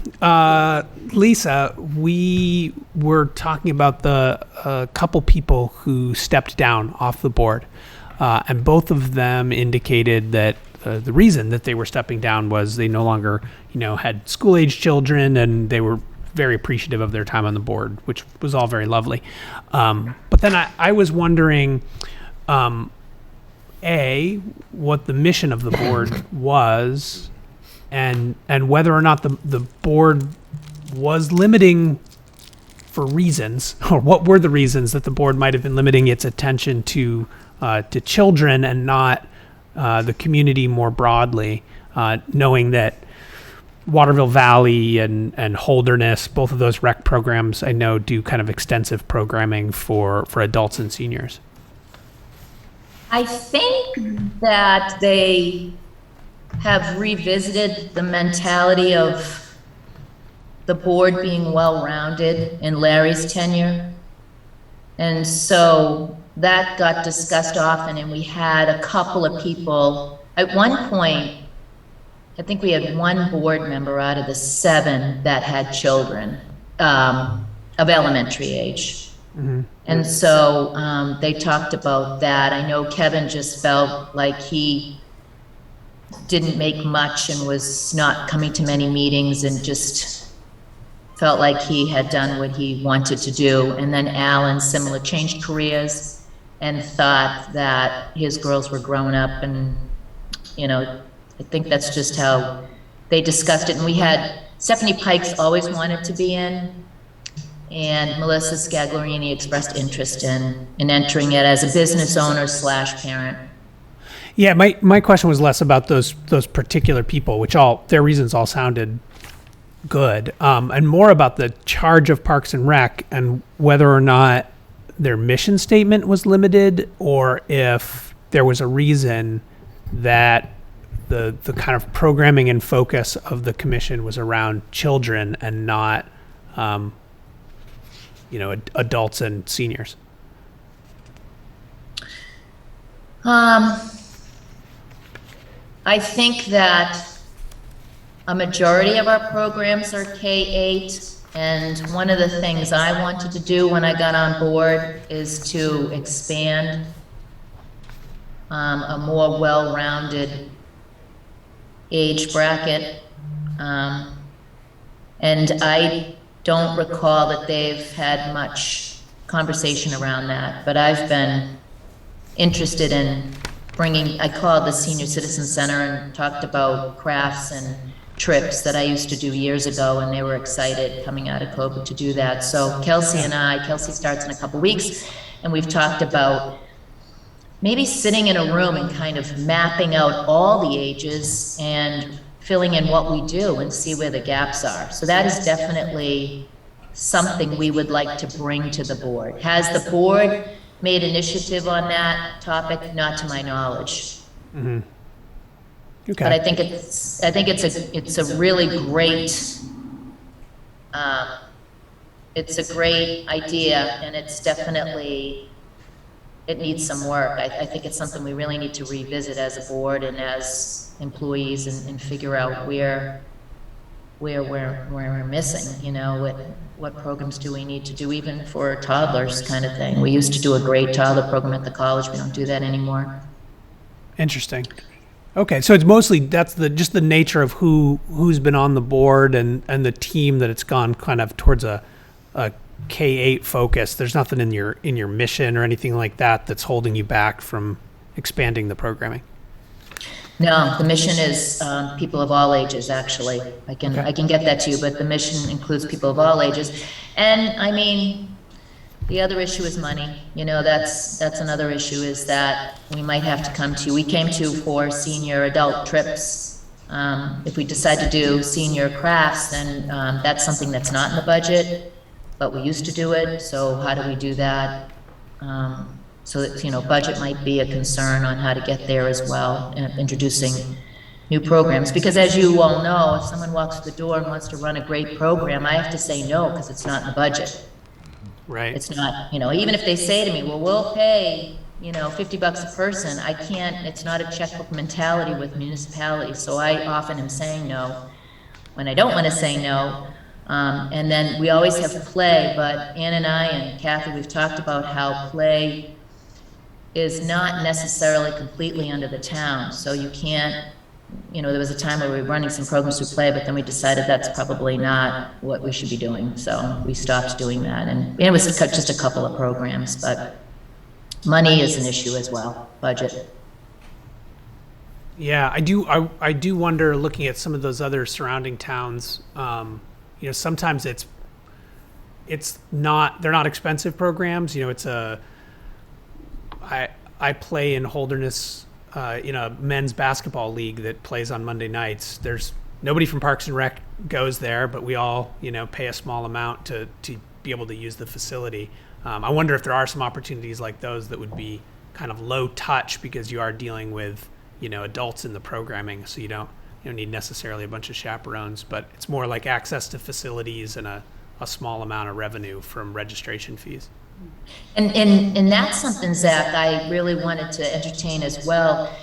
Lisa, we were talking about the couple people who stepped down off the board, and both of them indicated that the reason that they were stepping down was they no longer, had school-age children, and they were very appreciative of their time on the board, which was all very lovely. But then I was wondering, what the mission of the board was, and whether or not the board was limiting for reasons, or what were the reasons that the board might have been limiting its attention to children and not the community more broadly, knowing that Waterville Valley and Holderness, both of those rec programs, I know, do kind of extensive programming for adults and seniors. I think that they have revisited the mentality of the board being well-rounded in Larry's tenure. And so that got discussed often, and we had a couple of people. At one point, I think we had one board member out of the 7 that had children of elementary age. Mm-hmm. And so they talked about that. I know Kevin just felt like he didn't make much and was not coming to many meetings and just felt like he had done what he wanted to do. And then Alan, similar, changed careers and thought that his girls were grown up, and, I think that's just how they discussed it. And we had Stephanie Pikes always wanted to be in, and Melissa Scaglarini expressed interest in entering it as a business owner / parent. Yeah, my question was less about those particular people, which their reasons all sounded good, and more about the charge of Parks and Rec and whether or not their mission statement was limited, or if there was a reason that the kind of programming and focus of the commission was around children and not, adults and seniors. I think that a majority of our programs are K-8, and one of the things I wanted to do when I got on board is to expand a more well-rounded age bracket. And I don't recall that they've had much conversation around that, but I've been interested in I called the Senior Citizen Center and talked about crafts and trips that I used to do years ago, and they were excited coming out of COVID to do that. So Kelsey starts in a couple weeks, and we've talked about maybe sitting in a room and kind of mapping out all the ages and filling in what we do and see where the gaps are. So that is definitely something we would like to bring to the board. Has the board made initiative on that topic? Not to my knowledge. Mm-hmm. Okay. But I think it's a really great idea, and it's definitely, it needs some work. I think it's something we really need to revisit as a board and as employees and figure out where we're missing, what programs do we need to do, even for toddlers kind of thing. We used to do a great toddler program at the college. We don't do that anymore. Interesting. Okay, so it's mostly, that's just the nature of who's been on the board and the team, that it's gone kind of towards a K-8 focus. There's nothing in your mission or anything like that that's holding you back from expanding the programming. No, the mission is people of all ages, actually. I can get that to you, but the mission includes people of all ages. And I mean, the other issue is money. You know, that's another issue, is that we might have to come to, we came to for senior adult trips. If we decide to do senior crafts, then that's something that's not in the budget, but we used to do it. So how do we do that? So that, you know, budget might be a concern on how to get there as well, introducing new programs. Because as you all know, if someone walks through the door and wants to run a great program, I have to say no, because it's not in the budget. Right. It's not, you know, even if they say to me, well, we'll pay, you know, $50 a person, I can't, it's not a checkbook mentality with municipalities. So I often am saying no when I don't want to say no. And then we always have play, but Ann and I and Kathy, we've talked about how play is not necessarily completely under the town. So you can't, you know, there was a time where we were running some programs through play, but then we decided that's probably not what we should be doing. So we stopped doing that. And it was just a couple of programs, but money is an issue as well, budget. Yeah, I do wonder, looking at some of those other surrounding towns, you know, sometimes they're not expensive programs. You know, I play in Holderness in a men's basketball league that plays on Monday nights. There's nobody from Parks and Rec goes there, but we all, you know, pay a small amount to be able to use the facility. I wonder if there are some opportunities like those that would be kind of low touch, because you are dealing with, you know, adults in the programming, so you don't need necessarily a bunch of chaperones, but it's more like access to facilities and a small amount of revenue from registration fees. And that's something, Zach, I really wanted to entertain as well.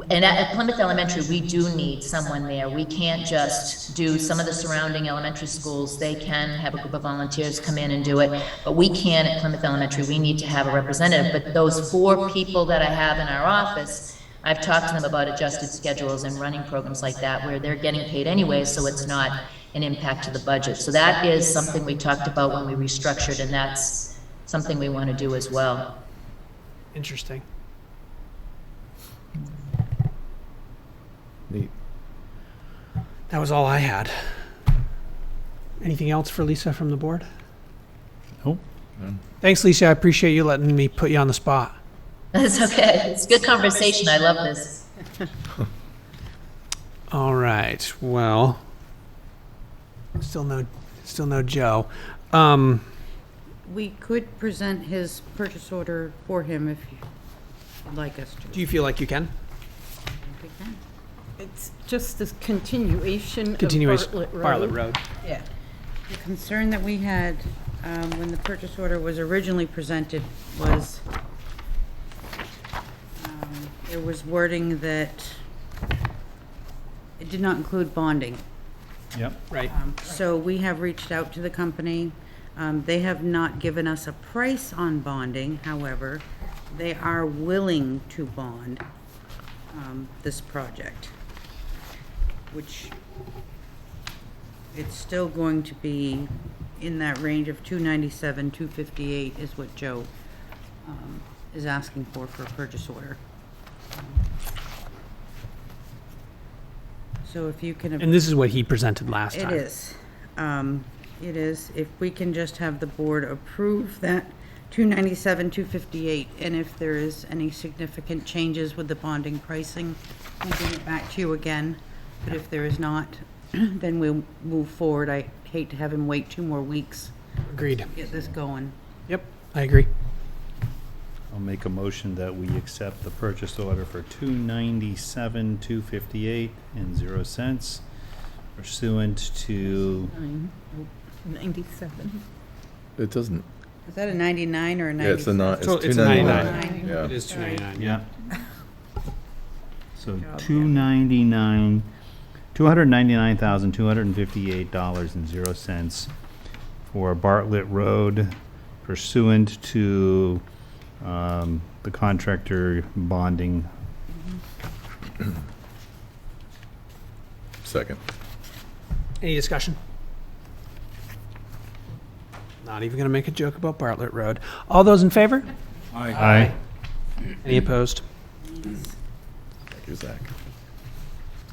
And at Plymouth Elementary, we do need someone there. We can't just do some of the surrounding elementary schools. They can have a group of volunteers come in and do it, but we can at Plymouth Elementary. We need to have a representative. But those 4 people that I have in our office, I've talked to them about adjusted schedules and running programs like that, where they're getting paid anyway, so it's not an impact to the budget. So that is something we talked about when we restructured, and that's something we want to do as well. Interesting. Neat. That was all I had. Anything else for Lisa from the board? Nope. Thanks, Lisa. I appreciate you letting me put you on the spot. That's okay. It's good conversation. I love this. All right. Well, still no Joe. We could present his purchase order for him if you'd like us to. Do you feel like you can? I think we can. It's just this continuation of Bartlett Road. Yeah. The concern that we had when the purchase order was originally presented was there was wording that it did not include bonding. Yep. Right. So we have reached out to the company. They have not given us a price on bonding. However, they are willing to bond this project, which it's still going to be in that range of $297, $258 is what Joe is asking for a purchase order. So if you can. And this is what he presented last time. It is. It is. If we can just have the board approve that $297, $258, and if there is any significant changes with the bonding pricing, we'll bring it back to you again. But if there is not, then we'll move forward. I hate to have him wait 2 more weeks Agreed. to get this going. Yep, I agree. I'll make a motion that we accept the purchase order for $297, $258 and 0 cents pursuant to 97. It doesn't, Is that a 99 or a 90? yeah, it's It's $2.99. Yeah. It is $2.99. Yeah. So $299,258.00 for Bartlett Road pursuant to the contractor bonding. Mm-hmm. Is that what it is? Yes. Okay. Job, yeah. So $299,258.00 for Bartlett Road pursuant to the contractor bonding. Mm-hmm. Second. Any discussion? Not even going to make a joke about Bartlett Road. All those in favor? Aye. Any opposed? Thank you, Zach.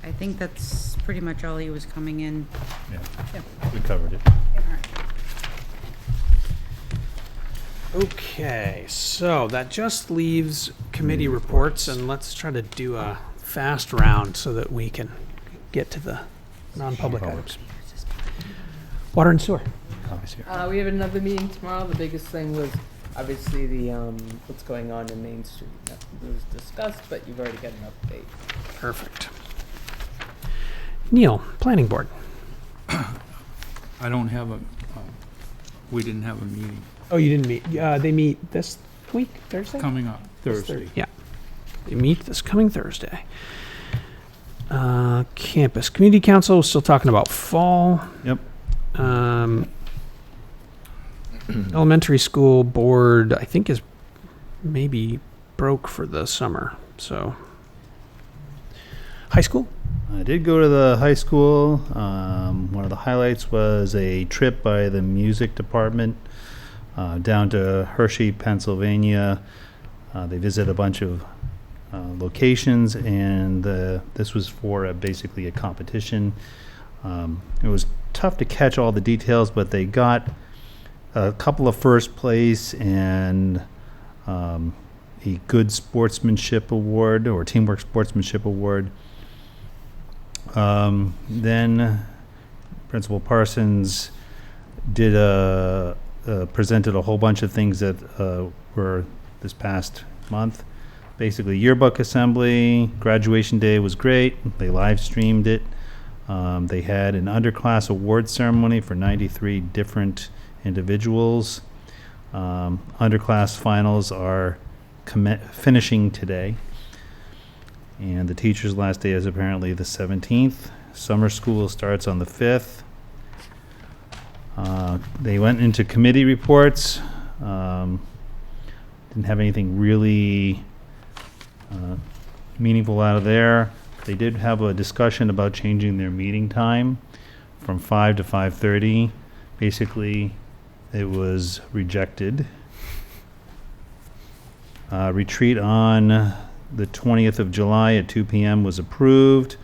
I think that's pretty much all he was coming in. Yeah, we covered it. Okay, so that just leaves committee reports, and let's try to do a fast round so that we can get to the non-public items. Water and sewer. Copies here. We have another meeting tomorrow. The biggest thing was obviously the, what's going on in Main Street. That was discussed, but you've already got an update. Perfect. Neil, Planning Board. I don't have a, we didn't have a meeting Oh, you didn't meet. They meet this week, Thursday? coming up This Thursday. Yeah. They meet this coming Thursday. Campus Community Council, we're still talking about fall. Yep. Elementary school board, I think, is maybe broke for the summer. So, high school. I did go to the high school. One of the highlights was a trip by the music department down to Hershey, Pennsylvania. They visited a bunch of locations, and this was for basically a competition. It was tough to catch all the details, but they got a couple of first place and a good sportsmanship award or teamwork sportsmanship award. Then Principal Parsons did presented a whole bunch of things that were this past month. Basically, yearbook assembly, graduation day was great. They live streamed it. They had an underclass award ceremony for 93 different individuals. Underclass finals are finishing today. And the teacher's last day is apparently the 17th. Summer school starts on the 5th. They went into committee reports. Didn't have anything really meaningful out of there. They did have a discussion about changing their meeting time from 5 to 5:30. Basically, it was rejected. Retreat on the 20th of July at 2 p.m. was approved.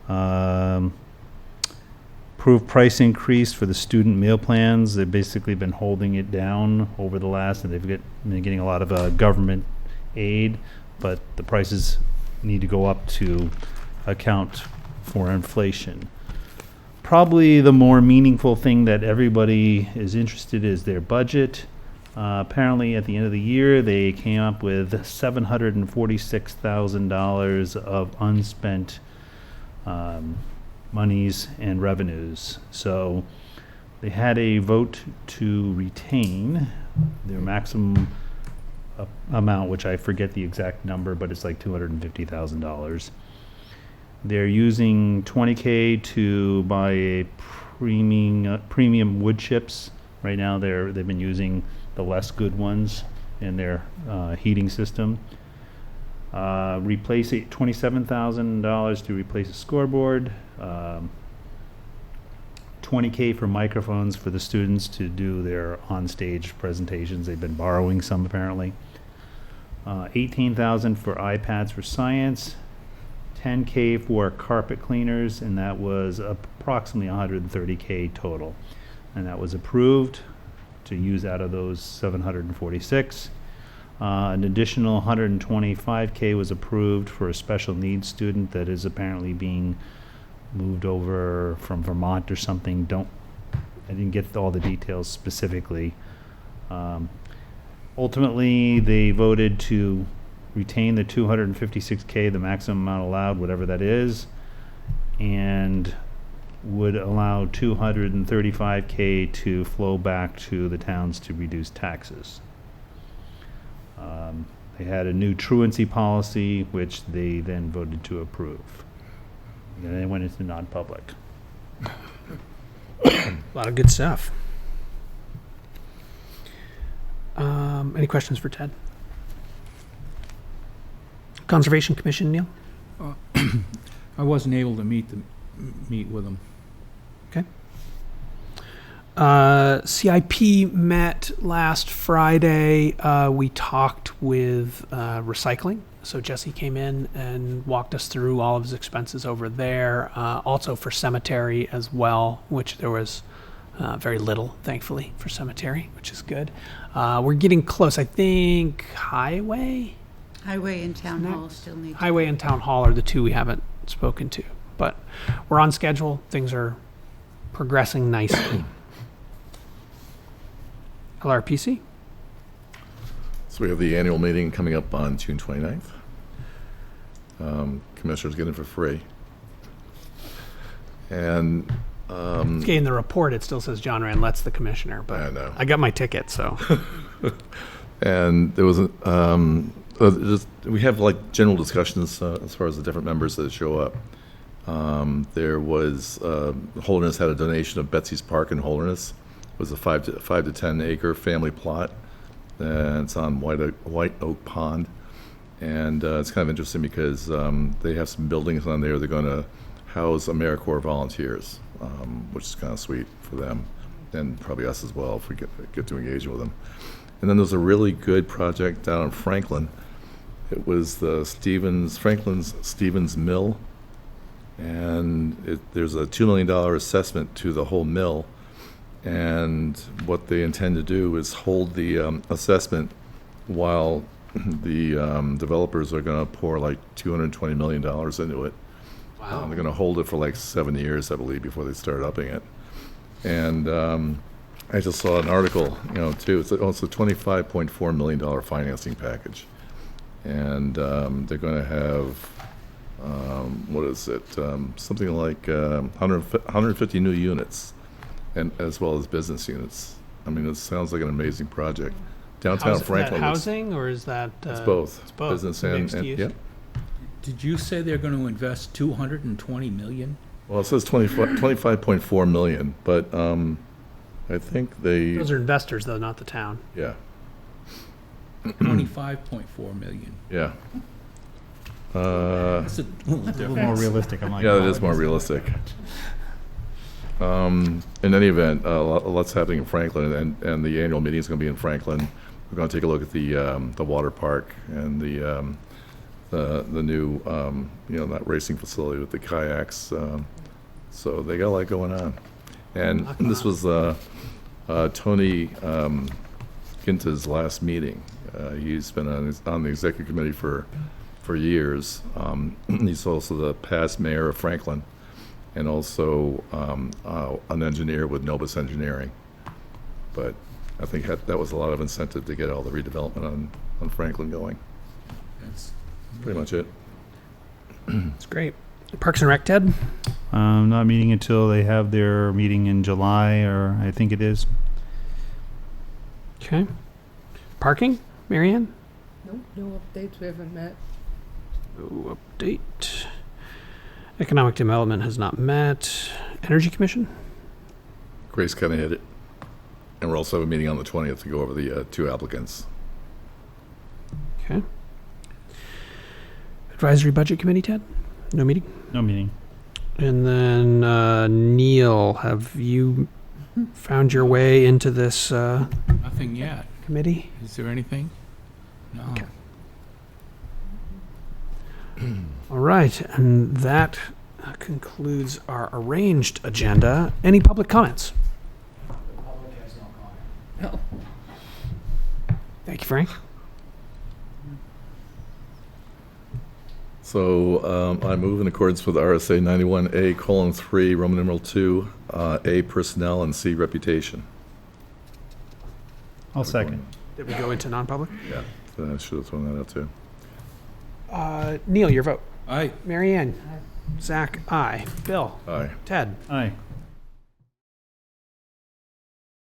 Approved price increase for the student meal plans. They've basically been holding it down over the last, and they've been getting a lot of government aid, but the prices need to go up to account for inflation. Probably the more meaningful thing that everybody is interested in is their budget. Apparently, at the end of the year, they came up with $746,000 of unspent monies and revenues. So they had a vote to retain their maximum amount, which I forget the exact number, but it's like $250,000. They're using $20K to buy a premium wood chips. Right now, they've been using the less good ones in their heating system. Replace $27,000 to replace a scoreboard. $20K for microphones for the students to do their on-stage presentations. They've been borrowing some apparently. $18,000 for iPads for science. $10K for carpet cleaners, and that was approximately $130K total. And that was approved to use out of those 746. An additional $125K was approved for a special needs student that is apparently being moved over from Vermont or something. I didn't get all the details specifically. Ultimately, they voted to retain the $256K, the maximum amount allowed, whatever that is, and would allow $235K to flow back to the towns to reduce taxes. They had a new truancy policy, which they then voted to approve. And then they went into non-public. A lot of good stuff. Any questions for Ted? Conservation Commission, Neil? I wasn't able to meet with them. CIP met last Friday. We talked with recycling. So Jesse came in and walked us through all of his expenses over there. Also for cemetery as well, which there was very little, thankfully, for cemetery, which is good. We're getting close. I think highway Highway and Town Hall still need to. Highway and Town Hall are the two we haven't spoken to, but we're on schedule. Things are progressing nicely. LRPC? So we have the annual meeting coming up on June 29th. Commissioners get in for free. And Okay, in the report, it still says John Ranlett's the commissioner, but I know. I got my ticket, so. And there was we have like general discussions as far as the different members that show up. There was Holderness had a donation of Betsy's Park in Holderness. It was a 5 to 10 acre family plot, and it's on White Oak Pond. And it's kind of interesting because they have some buildings on there. They're going to house AmeriCorps volunteers, which is kind of sweet for them, and probably us as well if we get to engage with them. And then there's a really good project down in Franklin. It was the Franklin's Stevens Mill, and there's a $2 million assessment to the whole mill. And what they intend to do is hold the assessment while the developers are going to pour like $220 million into it. Wow. They're going to hold it for like 7 years, I believe, before they start upping it. And I just saw an article, too. It's a $25.4 million financing package. And they're going to have, what is it, something like 150 new units, and as well as business units. I mean, it sounds like an amazing project. Downtown Franklin. Is that housing, or is that? It's both. It's both. Business Mixed and use? yep. Did you say they're going to invest $220 million? Well, it says 25.4 million, but I think they. Those are investors, though, not the town. Yeah. 25.4 million. Yeah. That's a little A little different. more realistic, I'm like. Yeah, oh, that is more realistic. In any event, lots happening in Franklin, and the annual meeting is going to be in Franklin. We're going to take a look at the water park and the new that racing facility with the kayaks. So they got a lot going on. And this was Tony Ginta's last meeting. He's been on the executive committee for years. He's also the past mayor of Franklin, and also an engineer with Novus Engineering. But I think that was a lot of incentive to get all the redevelopment on Franklin going. That's Pretty much it. It's great. Parks and Rec, Ted? Not meeting until they have their meeting in July, or I think it is. Okay. Parking, Marianne? No updates, we haven't met. No update. Economic Development has not met. Energy Commission? Grace kind of hit it. And we'll also have a meeting on the 20th to go over the two applicants. Okay. Advisory Budget Committee, Ted? No meeting? No meeting. And then Neil, have you found your way into this nothing yet. committee? Is there anything? No. Okay. All right, and that concludes our arranged agenda. Any public comments? The public has no comment. No. Thank you, Frank. So I move in accordance with RSA 91A:3, Roman numeral 2, A, personnel, and C, reputation. I'll second. Did we go into non-public? Yeah, I should have thrown that out too. Neil, your vote. Aye. Marianne? Zach, aye. Bill? Aye. Ted? Aye.